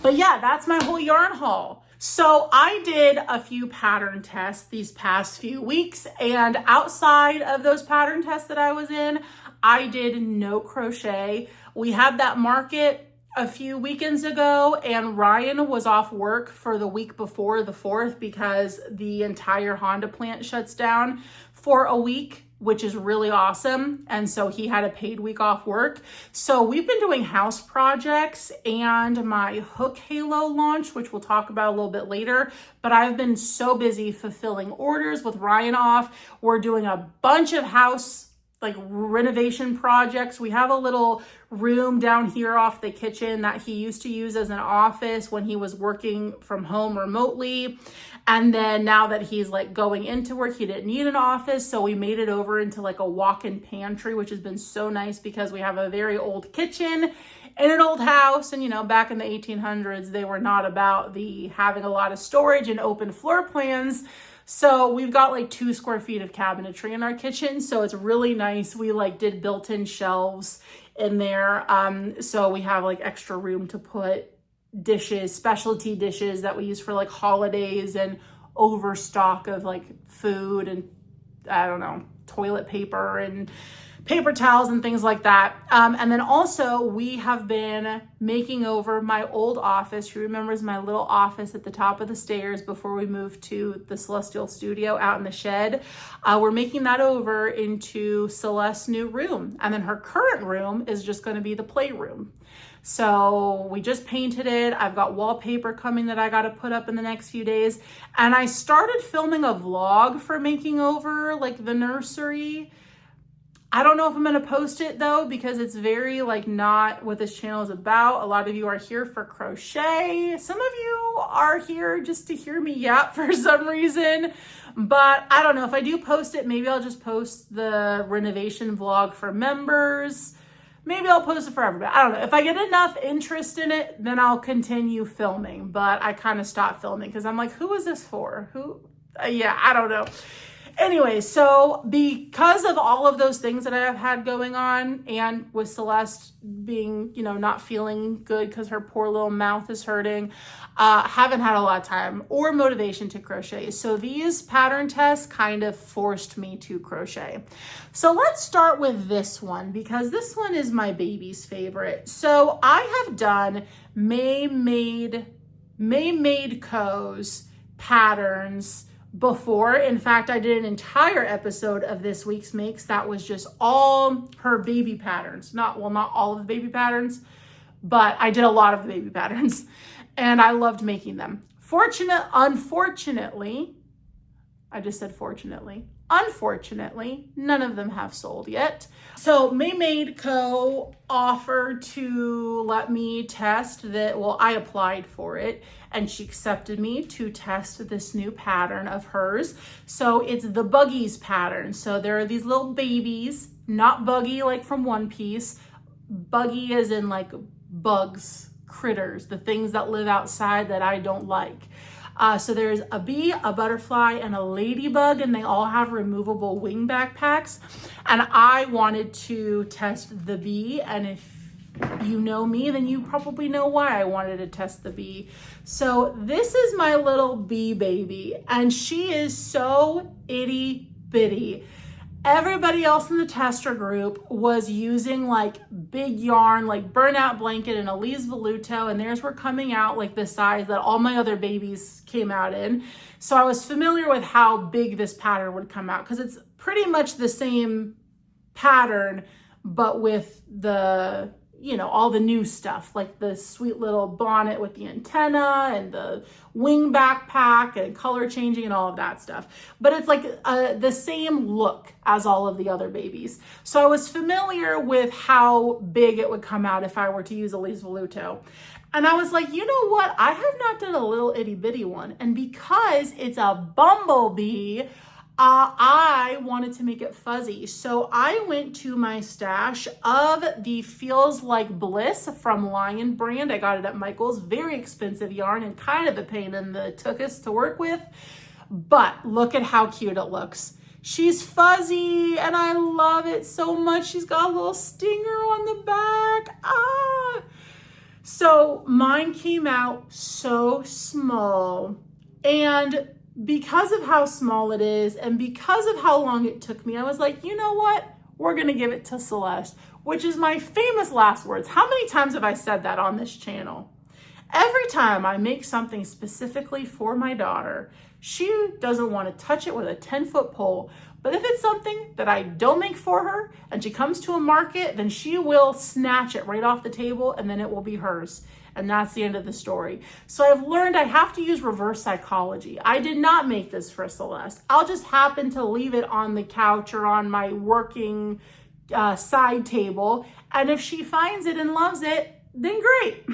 But yeah, that's my whole yarn haul. So I did a few pattern tests these past few weeks, and outside of those pattern tests that I was in, I did no crochet. We had that market a few weekends ago, and Ryan was off work for the week before the 4th because the entire Honda plant shuts down for a week, which is really awesome. And so he had a paid week off work. So we've been doing house projects and my hook halo launch, which we'll talk about a little bit later. But I've been so busy fulfilling orders with Ryan off. We're doing a bunch of house like renovation projects. We have a little room down here off the kitchen that he used to use as an office when he was working from home remotely. And then now that he's like going into work, he didn't need an office. So we made it over into like a walk-in pantry, which has been so nice because we have a very old kitchen in an old house. And, you know, back in the 1800s, they were not about the having a lot of storage and open floor plans. So we've got like 2 square feet of cabinetry in our kitchen. So it's really nice. We like did built-in shelves in there. So we have like extra room to put dishes, specialty dishes that we use for like holidays and overstock of like food and I don't know, toilet paper and paper towels and things like that. And then also we have been making over my old office. Who remembers my little office at the top of the stairs before we moved to the Celestial Studio out in the shed? We're making that over into Celeste's new room. And then her current room is just going to be the playroom. So we just painted it. I've got wallpaper coming that I got to put up in the next few days. And I started filming a vlog for making over like the nursery. I don't know if I'm going to post it though, because it's very like not what this channel is about. A lot of you are here for crochet. Some of you are here just to hear me yap for some reason, but I don't know. If I do post it, maybe I'll just post the renovation vlog for members. Maybe I'll post it for everybody. I don't know. If I get enough interest in it, then I'll continue filming, but I kind of stopped filming because I'm like, who is this for? Yeah, I don't know. Anyway, so because of all of those things that I have had going on, and with Celeste being, you know, not feeling good because her poor little mouth is hurting, haven't had a lot of time or motivation to crochet. So these pattern tests kind of forced me to crochet. So let's start with this one because this one is my baby's favorite. So I have done May Made Co's patterns before. In fact, I did an entire episode of this week's makes that was just all her baby patterns. Not all of the baby patterns, but I did a lot of the baby patterns and I loved making them. Unfortunately, none of them have sold yet. So May Made Co. offered to let me test that. Well, I applied for it and she accepted me to test this new pattern of hers. So it's the Buggies pattern. So there are these little babies, not buggy like from One Piece. Buggy as in like bugs, critters, the things that live outside that I don't like. So there's a bee, a butterfly, and a ladybug, and they all have removable wing backpacks. And I wanted to test the bee, and if you know me, then you probably know why I wanted to test the bee. So this is my little bee baby, and she is so itty bitty. Everybody else in the tester group was using like big yarn, like burnout blanket and Elise Voluto, and theirs were coming out like the size that all my other babies came out in. So I was familiar with how big this pattern would come out because it's pretty much the same pattern, but with the, you know, all the new stuff, like the sweet little bonnet with the antenna and the wing backpack and color changing and all of that stuff. But it's like the same look as all of the other babies. So I was familiar with how big it would come out if I were to use Elise Voluto. And I was like, you know what? I have not done a little itty bitty one. And because it's a bumblebee, I wanted to make it fuzzy. So I went to my stash of the Feels Like Bliss from Lion Brand. I got it at Michael's. Very expensive yarn and kind of a pain in the tuchus to work with. But look at how cute it looks. She's fuzzy and I love it so much. She's got a little stinger on the back. So mine came out so small, and because of how small it is and because of how long it took me, I was like, you know what? We're going to give it to Celeste, which is my famous last words. How many times have I said that on this channel? Every time I make something specifically for my daughter, she doesn't want to touch it with a 10-foot pole. But if it's something that I don't make for her and she comes to a market, then she will snatch it right off the table and then it will be hers. And that's the end of the story. So I've learned I have to use reverse psychology. I did not make this for Celeste. I'll just happen to leave it on the couch or on my working side table. And if she finds it and loves it, then great.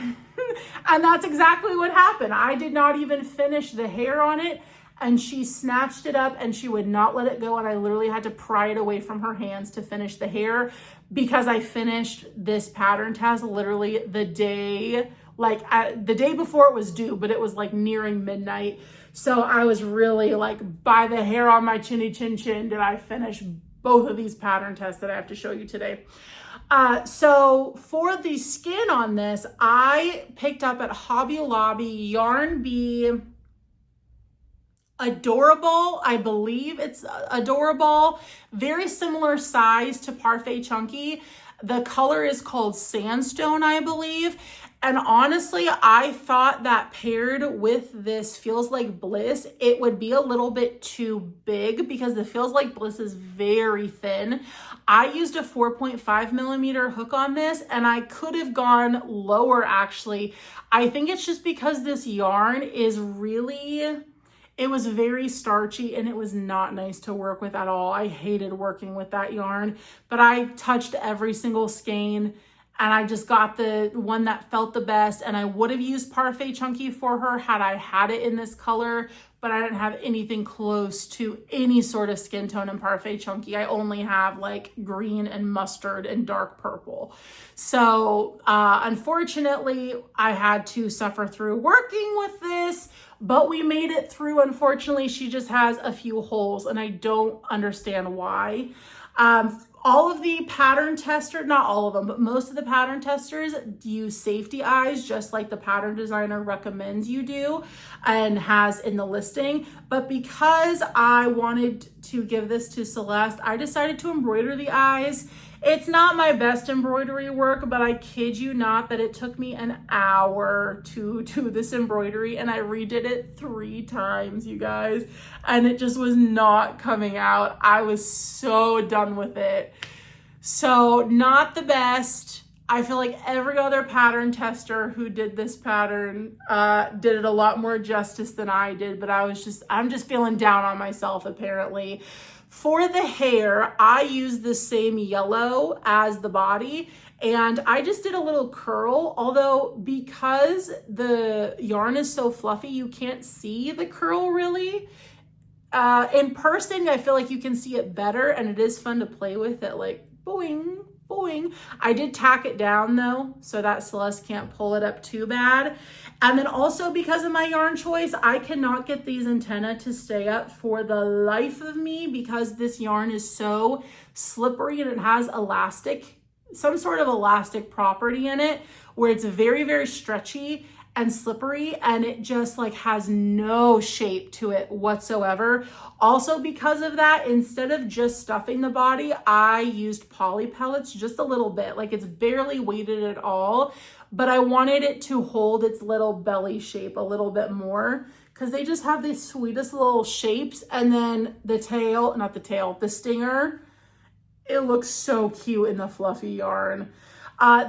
And that's exactly what happened. I did not even finish the hair on it. And she snatched it up and she would not let it go. And I literally had to pry it away from her hands to finish the hair because I finished this pattern test literally the day before it was due, but it was like nearing midnight. So I was really like by the hair on my chinny chin chin did I finish both of these pattern tests that I have to show you today. So for the skin on this, I picked up at Hobby Lobby Yarn Bee Adorable. I believe it's Adorable. Very similar size to Parfait Chunky. The color is called Sandstone, I believe. And honestly, I thought that paired with this Feels Like Bliss, it would be a little bit too big because the Feels Like Bliss is very thin. I used a 4.5 millimeter hook on this and I could have gone lower actually. I think it's just because this yarn is really, it was very starchy and it was not nice to work with at all. I hated working with that yarn, but I touched every single skein and I just got the one that felt the best. And I would have used Parfait Chunky for her had I had it in this color, but I didn't have anything close to any sort of skin tone in Parfait Chunky. I only have like green and mustard and dark purple. So unfortunately, I had to suffer through working with this, but we made it through. Unfortunately, she just has a few holes and I don't understand why. All of the pattern testers, not all of them, but most of the pattern testers use safety eyes, just like the pattern designer recommends you do and has in the listing. But because I wanted to give this to Celeste, I decided to embroider the eyes. It's not my best embroidery work, but I kid you not that it took me an hour to do this embroidery and I redid it 3 times, you guys, and it just was not coming out. I was so done with it. So not the best. I feel like every other pattern tester who did this pattern did it a lot more justice than I did, but I'm just feeling down on myself apparently. For the hair, I used the same yellow as the body and I just did a little curl, although because the yarn is so fluffy, you can't see the curl really. In person, I feel like you can see it better and it is fun to play with it, like boing, boing. I did tack it down though, so that Celeste can't pull it up too bad. And then also because of my yarn choice, I cannot get these antennae to stay up for the life of me because this yarn is so slippery and it has elastic, some sort of elastic property in it where it's very, very stretchy and slippery and it just like has no shape to it whatsoever. Also because of that, instead of just stuffing the body, I used poly pellets just a little bit, like it's barely weighted at all, but I wanted it to hold its little belly shape a little bit more because they just have these sweetest little shapes. And then the tail, not the tail, the stinger, it looks so cute in the fluffy yarn.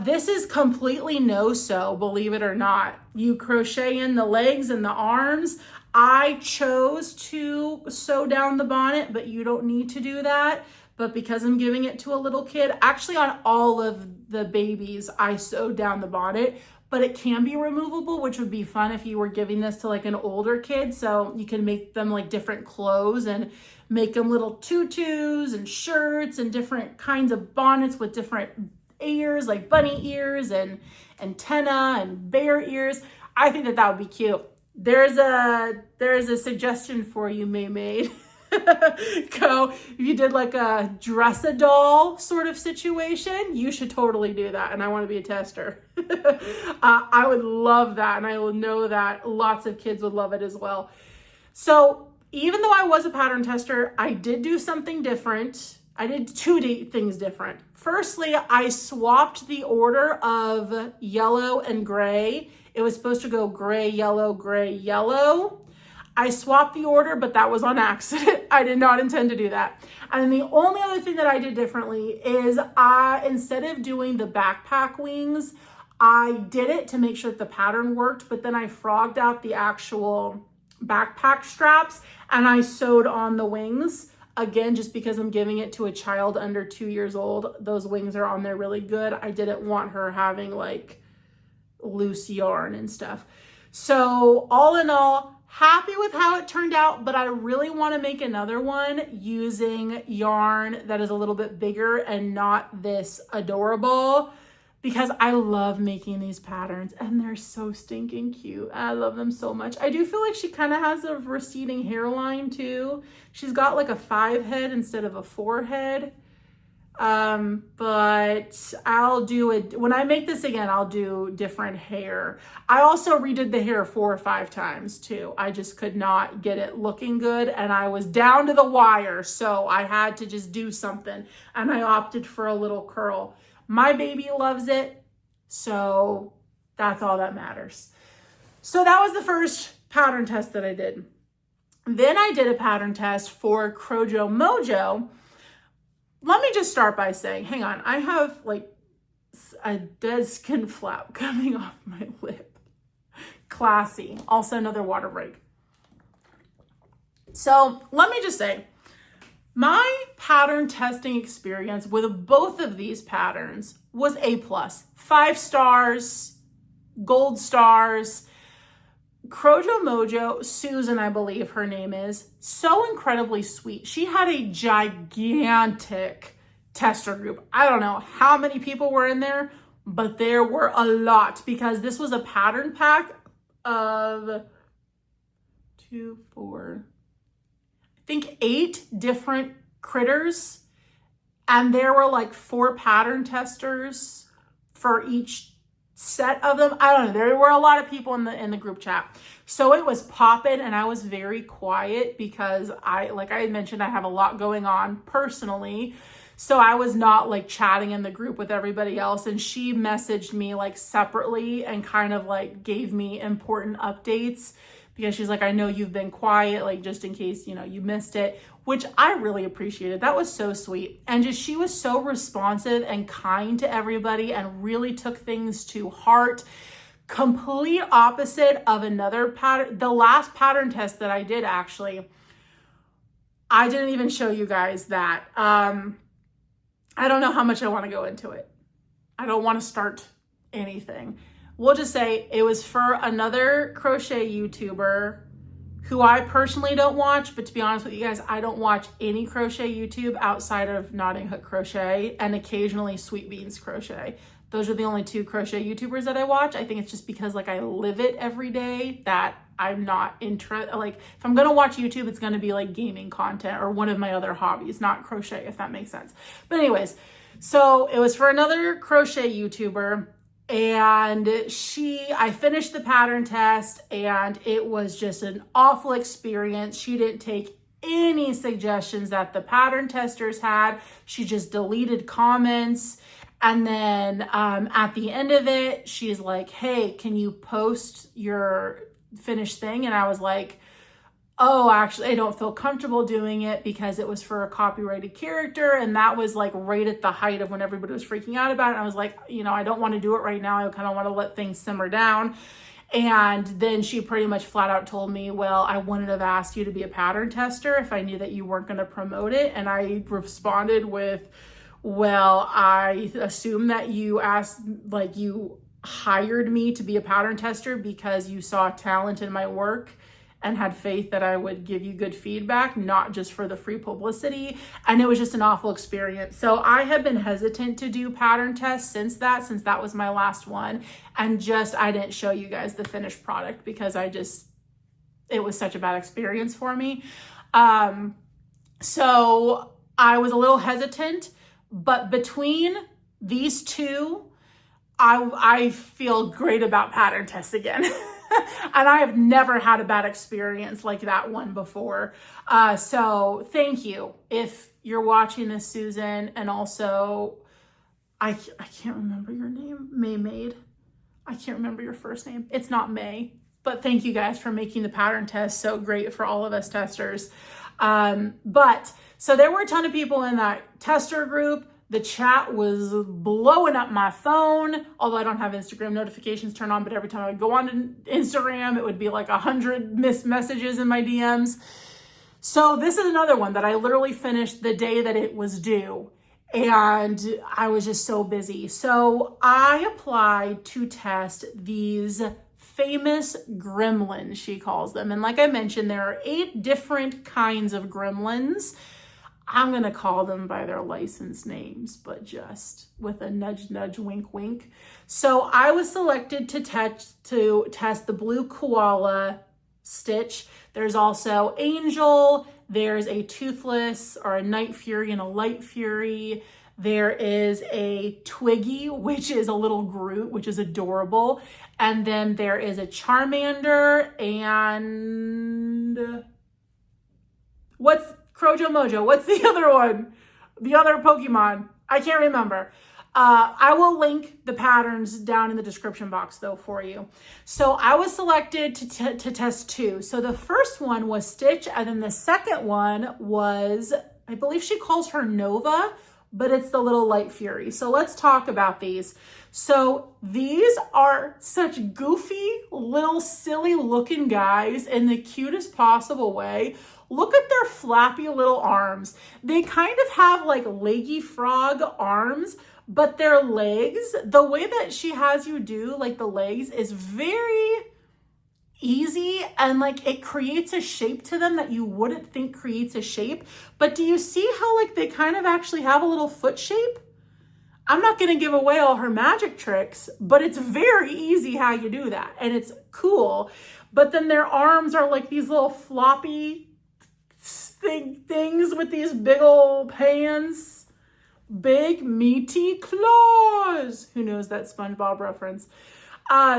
This is completely no-sew, believe it or not. You crochet in the legs and the arms. I chose to sew down the bonnet, but you don't need to do that. But because I'm giving it to a little kid, actually on all of the babies, I sewed down the bonnet. but it can be removable, which would be fun if you were giving this to like an older kid. So you can make them like different clothes and make them little tutus and shirts and different kinds of bonnets with different ears, like bunny ears and antenna and bear ears. I think that would be cute. There's a suggestion for you, Maymade. If you did like a dress-a-doll sort of situation, you should totally do that. And I want to be a tester. I would love that. And I will know that lots of kids would love it as well. So even though I was a pattern tester, I did do something different. I did two things different. Firstly, I swapped the order of yellow and gray. It was supposed to go gray, yellow, gray, yellow. I swapped the order, but that was on accident. I did not intend to do that. And then the only other thing that I did differently is instead of doing the backpack wings, I did it to make sure that the pattern worked, but then I frogged out the actual backpack straps and I sewed on the wings. Again, just because I'm giving it to a child under 2 years old, those wings are on there really good. I didn't want her having like loose yarn and stuff. So all in all, happy with how it turned out, but I really want to make another one using yarn that is a little bit bigger and not this adorable, because I love making these patterns and they're so stinking cute. I love them so much. I do feel like she kind of has a receding hairline too. She's got like a 5 head instead of a 4 head. But I'll do it when I make this again. I'll do different hair. I also redid the hair 4 or 5 times too. I just could not get it looking good and I was down to the wire. So I had to just do something and I opted for a little curl. My baby loves it. So that's all that matters. So that was the first pattern test that I did. Then I did a pattern test for Crojo Mojo. Let me just start by saying, hang on, I have like a dead skin flap coming off my lip. Classy. Also another water break. So let me just say, my pattern testing experience with both of these patterns was A+. 5 stars, gold stars. Crojo Mojo, Susan, I believe her name is, so incredibly sweet. She had a gigantic tester group. I don't know how many people were in there, but there were a lot because this was a pattern pack of 2, 4, I think 8 different critters. And there were like 4 pattern testers for each set of them. I don't know. There were a lot of people in the group chat. So it was popping and I was very quiet because like I had mentioned, I have a lot going on personally. So I was not like chatting in the group with everybody else. And she messaged me like separately and kind of like gave me important updates because she's like, I know you've been quiet, like just in case, you know, you missed it, which I really appreciated. That was so sweet. And just, she was so responsive and kind to everybody and really took things to heart. Complete opposite of another pattern. The last pattern test that I did, actually, I didn't even show you guys that. I don't know how much I want to go into it. I don't want to start anything. We'll just say it was for another crochet YouTuber who I personally don't watch, but to be honest with you guys, I don't watch any crochet YouTube outside of Knotting Hook Crochet and occasionally Sweet Beans Crochet. Those are the only 2 crochet YouTubers that I watch. I think it's just because like I live it every day that I'm not interested. Like if I'm going to watch YouTube, it's going to be like gaming content or one of my other hobbies, not crochet, if that makes sense. But anyways, so it was for another crochet YouTuber. And I finished the pattern test and it was just an awful experience. She didn't take any suggestions that the pattern testers had. She just deleted comments. And then at the end of it, she's like, hey, can you post your finished thing? And I was like, oh, actually, I don't feel comfortable doing it because it was for a copyrighted character. And that was like right at the height of when everybody was freaking out about it. And I was like, you know, I don't want to do it right now. I kind of want to let things simmer down. And then she pretty much flat out told me, well, I wouldn't have asked you to be a pattern tester if I knew that you weren't going to promote it. And I responded with, well, I assume that you asked, like you hired me to be a pattern tester because you saw talent in my work and had faith that I would give you good feedback, not just for the free publicity. And it was just an awful experience. So I have been hesitant to do pattern tests since that was my last one. And I didn't show you guys the finished product because it was such a bad experience for me. So I was a little hesitant, but between these two, I feel great about pattern tests again. And I have never had a bad experience like that one before. So thank you if you're watching this, Susan. And also, I can't remember your name, Maid. I can't remember your first name. It's not May. But thank you guys for making the pattern test so great for all of us testers. So there were a ton of people in that tester group. The chat was blowing up my phone, although I don't have Instagram notifications turned on, but every time I would go on to Instagram, it would be like 100 missed messages in my DMs. So this is another one that I literally finished the day that it was due, and I was just so busy. So I applied to test these famous gremlins, she calls them. And like I mentioned, there are 8 different kinds of gremlins. I'm going to call them by their license names, but just with a nudge, nudge, wink, wink. So I was selected to test the blue koala stitch. There's also Angel. There's a Toothless or a Night Fury and a Light Fury. There is a Twiggy, which is a little Groot, which is adorable. And then there is a Charmander and Crojo Mojo. What's the other one? The other Pokemon. I can't remember. I will link the patterns down in the description box though for you. So I was selected to test 2. So the first one was Stitch, and then the second one was, I believe she calls her Nova, but it's the little Light Fury. So let's talk about these. So these are such goofy, little silly looking guys in the cutest possible way. Look at their flappy little arms. They kind of have like leggy frog arms, but their legs, the way that she has you do like the legs is very easy, and like it creates a shape to them that you wouldn't think creates a shape. But do you see how like they kind of actually have a little foot shape? I'm not going to give away all her magic tricks, but it's very easy how you do that, and it's cool. But then their arms are like these little floppy things with these big old hands, big meaty claws. Who knows that SpongeBob reference?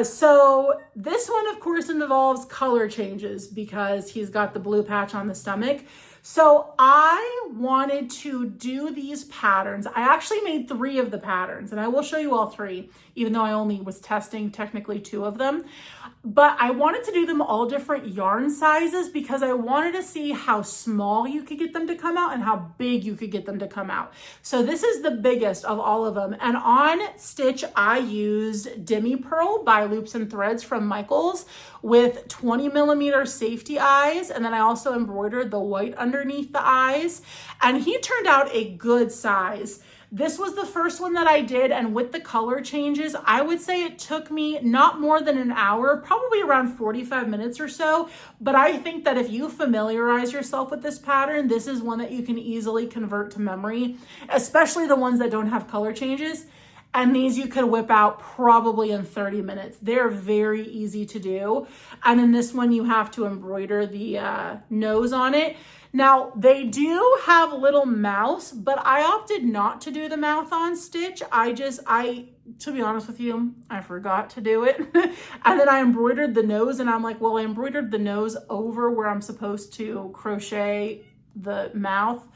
So this one, of course, involves color changes because he's got the blue patch on the stomach. So I wanted to do these patterns. I actually made 3 of the patterns, and I will show you all 3, even though I only was testing technically 2 of them. But I wanted to do them all different yarn sizes because I wanted to see how small you could get them to come out and how big you could get them to come out. So this is the biggest of all of them. And on Stitch, I used Demi Pearl by Loops and Threads from Michaels with 20 millimeter safety eyes. And then I also embroidered the white underneath the eyes. And he turned out a good size. This was the first one that I did, and with the color changes, I would say it took me not more than an hour, probably around 45 minutes or so. But I think that if you familiarize yourself with this pattern, this is one that you can easily convert to memory, especially the ones that don't have color changes. And these you could whip out probably in 30 minutes. They're very easy to do. And in this one, you have to embroider the nose on it. Now, they do have little mouths, but I opted not to do the mouth on Stitch. To be honest with you, I forgot to do it. And then I embroidered the nose, and I'm like, well, I embroidered the nose over where I'm supposed to crochet the mouth,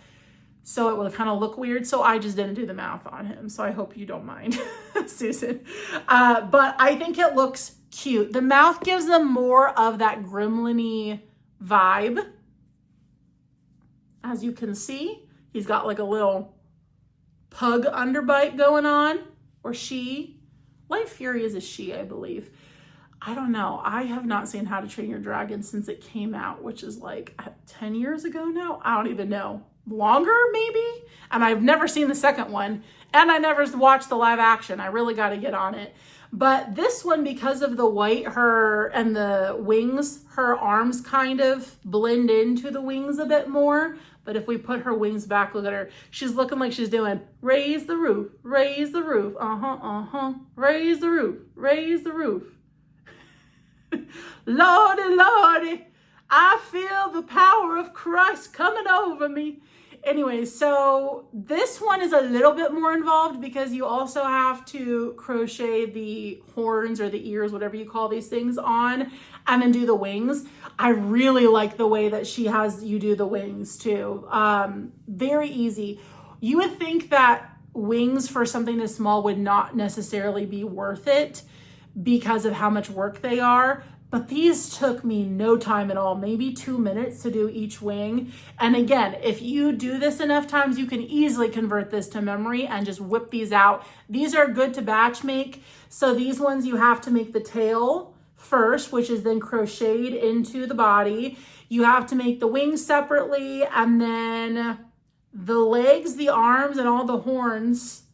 so it would kind of look weird. So I just didn't do the mouth on him. So I hope you don't mind, Susan. But I think it looks cute. The mouth gives them more of that gremlin-y vibe. As you can see, he's got like a little pug underbite going on, or she. Light Fury is a she, I believe. I don't know. I have not seen How to Train Your Dragon since it came out, which is like 10 years ago now. I don't even know. Longer, maybe? And I've never seen the second one, and I never watched the live action. I really got to get on it. But this one, because of the white, her and the wings, her arms kind of blend into the wings a bit more. But if we put her wings back, look at her. She's looking like she's doing, raise the roof, raise the roof. Raise the roof, raise the roof. Lordy, Lordy, I feel the power of Christ coming over me. Anyway, so this one is a little bit more involved because you also have to crochet the horns or the ears, whatever you call these things, on, and then do the wings. I really like the way that she has you do the wings too. Very easy. You would think that wings for something this small would not necessarily be worth it because of how much work they are. But these took me no time at all, maybe 2 minutes to do each wing. And again, if you do this enough times, you can easily convert this to memory and just whip these out. These are good to batch make. So these ones you have to make the tail first, which is then crocheted into the body. You have to make the wings separately, and then the legs, the arms, and all the horns.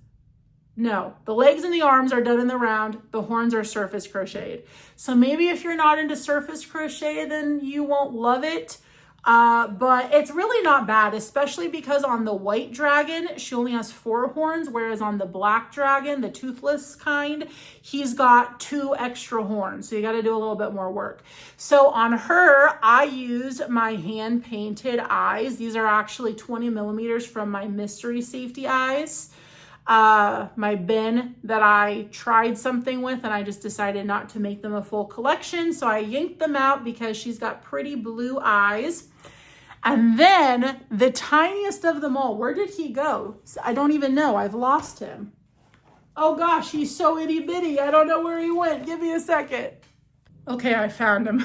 No, the legs and the arms are done in the round. The horns are surface crocheted. So maybe if you're not into surface crochet, then you won't love it. But it's really not bad, especially because on the white dragon, she only has 4 horns, whereas on the black dragon, the toothless kind, he's got 2 extra horns. So you got to do a little bit more work. So on her, I use my hand painted eyes. These are actually 20 millimeters from my mystery safety eyes. My bin that I tried something with, and I just decided not to make them a full collection. So I yanked them out because she's got pretty blue eyes. And then the tiniest of them all, where did he go? I don't even know. I've lost him. Oh gosh, he's so itty bitty. I don't know where he went. Give me a second. Okay, I found him.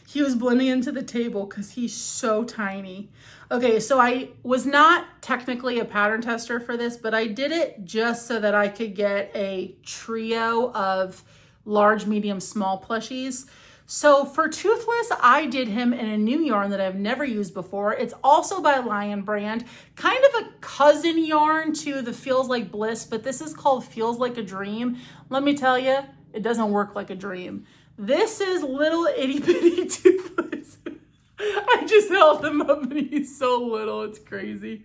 He was blending into the table because he's so tiny. Okay, so I was not technically a pattern tester for this, but I did it just so that I could get a trio of large, medium, small plushies. So for Toothless, I did him in a new yarn that I've never used before. It's also by Lion Brand, kind of a cousin yarn to the Feels Like Bliss, but this is called Feels Like a Dream. Let me tell you, it doesn't work like a dream. This is little itty bitty Toothless. I just held him up and he's so little, it's crazy.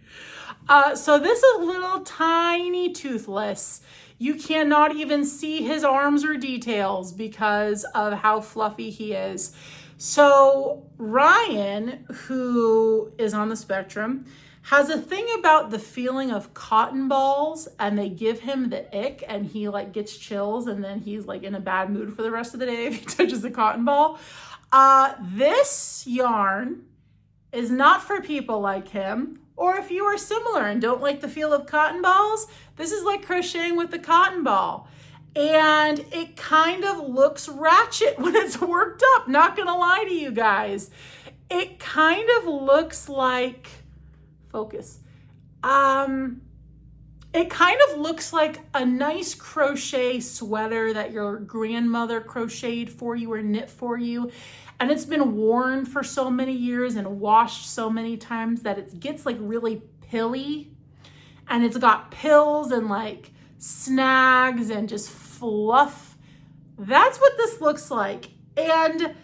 So this is little tiny Toothless. You cannot even see his arms or details because of how fluffy he is. So Ryan, who is on the spectrum, has a thing about the feeling of cotton balls, and they give him the ick and he like gets chills, and then he's like in a bad mood for the rest of the day if he touches a cotton ball. This yarn is not for people like him, or if you are similar and don't like the feel of cotton balls, this is like crocheting with the cotton ball. And it kind of looks ratchet when it's worked up, not gonna lie to you guys. It kind of looks like, focus. It kind of looks like a nice crochet sweater that your grandmother crocheted for you or knit for you. And it's been worn for so many years and washed so many times that it gets like really pilly. And it's got pills and like snags and just fluff. That's what this looks like. And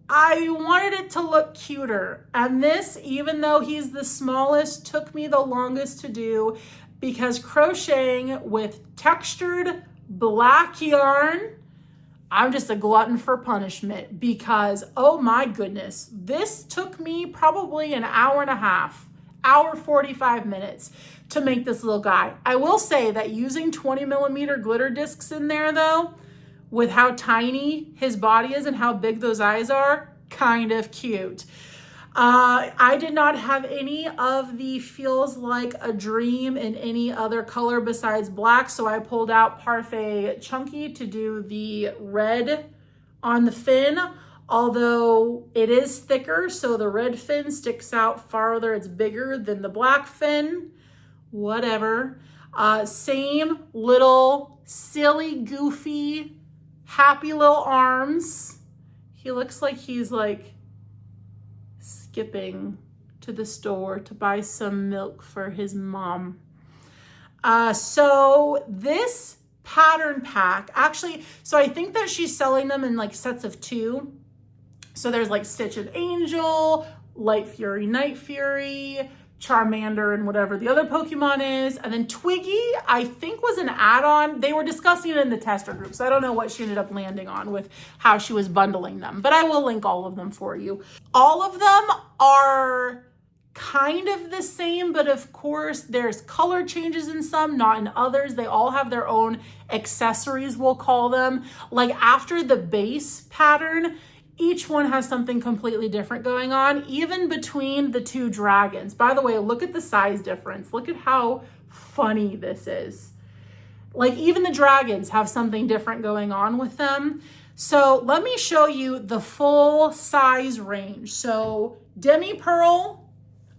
I wanted it to look cuter. And this, even though he's the smallest, took me the longest to do because crocheting with textured black yarn, I'm just a glutton for punishment because, oh my goodness, this took me probably an hour and a half, hour 45 minutes to make this little guy. I will say that using 20 millimeter glitter discs in there though, with how tiny his body is and how big those eyes are, kind of cute. I did not have any of the Feels Like a Dream in any other color besides black, so I pulled out Parfait Chunky to do the red on the fin, although it is thicker, so the red fin sticks out farther. It's bigger than the black fin. Whatever. Same little silly, goofy, happy little arms. He looks like he's like skipping to the store to buy some milk for his mom. So this pattern pack, actually, so I think that she's selling them in like sets of 2. So there's like Stitch and Angel, Light Fury, Night Fury, Charmander, and whatever the other Pokemon is. And then Twiggy, I think, was an add-on. They were discussing it in the tester group, so I don't know what she ended up landing on with how she was bundling them. But I will link all of them for you. All of them are kind of the same, but of course there's color changes in some, not in others. They all have their own accessories, we'll call them. Like after the base pattern, each one has something completely different going on, even between the 2 dragons. By the way, look at the size difference. Look at how funny this is. Like even the dragons have something different going on with them. So let me show you the full size range. So Demi Pearl,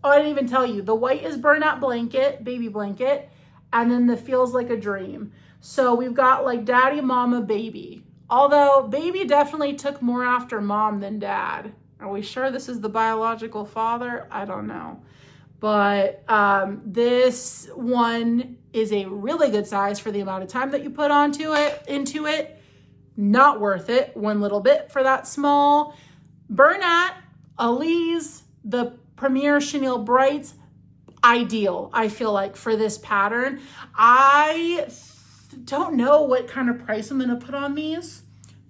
oh, I didn't even tell you. The white is Burnout Blanket, Baby Blanket, and then the Feels Like a Dream. So we've got like Daddy, Mama, Baby. Although Baby definitely took more after Mom than Dad. Are we sure this is the biological father? I don't know. But this one is a really good size for the amount of time that you put into it. Not worth it, one little bit for that small. Bernat, Elise, the Premier Chenille Brights, ideal, I feel like, for this pattern. I don't know what kind of price I'm gonna put on these.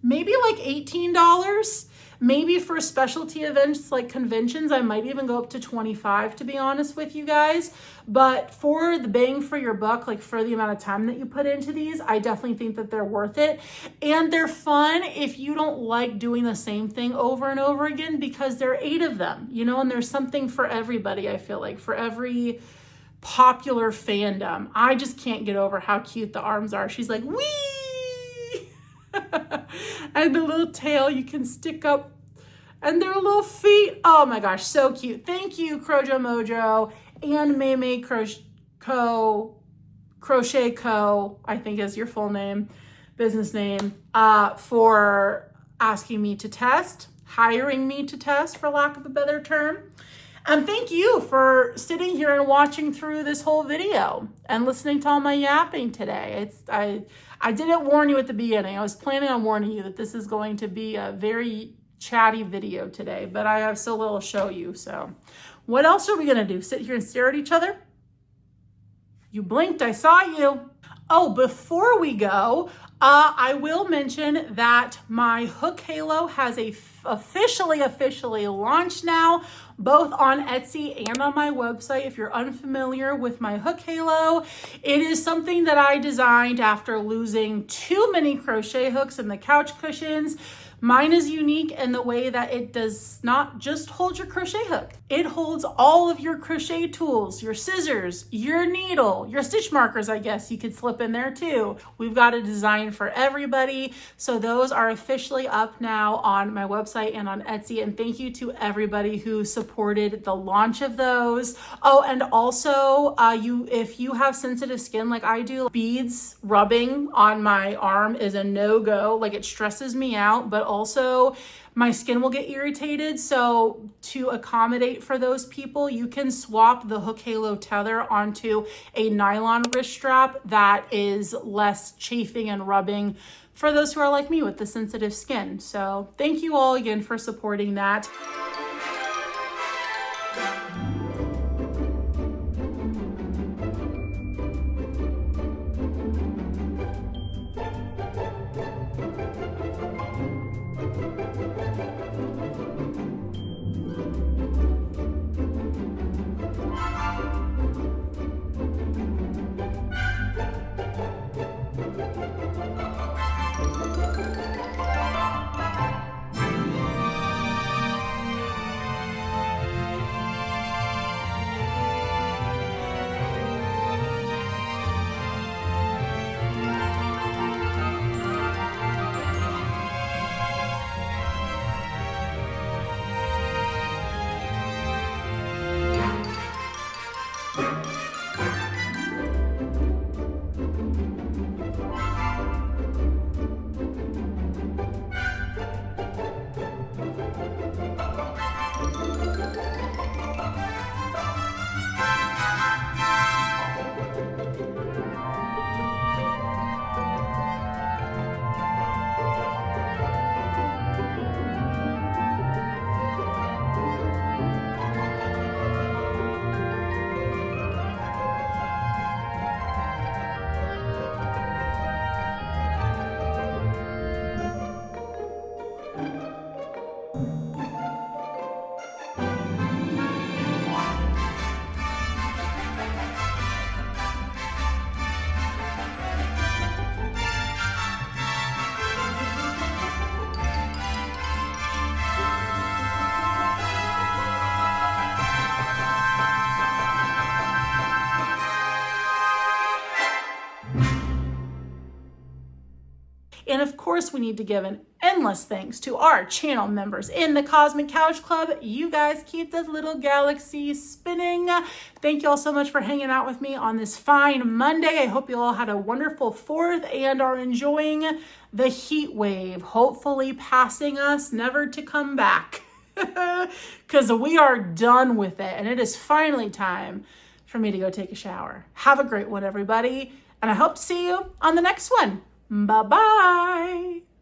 Maybe like $18. Maybe for specialty events like conventions, I might even go up to $25, to be honest with you guys. But for the bang for your buck, like for the amount of time that you put into these, I definitely think that they're worth it. And they're fun if you don't like doing the same thing over and over again, because there are 8 of them, you know, and there's something for everybody, I feel like, for every popular fandom. I just can't get over how cute the arms are. She's like, wee! And the little tail you can stick up, and their little feet. Oh my gosh, so cute. Thank you, Crojo Mojo and Maymay Crochet Co, I think is your full name, business name, for asking me to test, hiring me to test, for lack of a better term. And thank you for sitting here and watching through this whole video and listening to all my yapping today. I didn't warn you at the beginning. I was planning on warning you that this is going to be a very chatty video today, but I have so little to show you. So what else are we gonna do? Sit here and stare at each other? You blinked, I saw you. Oh, before we go, I will mention that my Hook Halo has officially launched now, both on Etsy and on my website. If you're unfamiliar with my Hook Halo, it is something that I designed after losing too many crochet hooks in the couch cushions. Mine is unique in the way that it does not just hold your crochet hook. It holds all of your crochet tools, your scissors, your needle, your stitch markers, I guess you could slip in there too. We've got a design for everybody. So those are officially up now on my website and on Etsy. And thank you to everybody who supported the launch of those. Oh, and also if you have sensitive skin like I do, beads rubbing on my arm is a no-go. Like, it stresses me out, but also my skin will get irritated. So to accommodate for those people, you can swap the Hook Halo tether onto a nylon wrist strap that is less chafing and rubbing for those who are like me with the sensitive skin. So thank you all again for supporting that. And of course, we need to give an endless thanks to our channel members in the Cosmic Couch Club. You guys keep this little galaxy spinning. Thank you all so much for hanging out with me on this fine Monday. I hope you all had a wonderful 4th and are enjoying the heat wave, hopefully passing us, never to come back. Because we are done with it, and it is finally time for me to go take a shower. Have a great one, everybody, and I hope to see you on the next one. Bye-bye.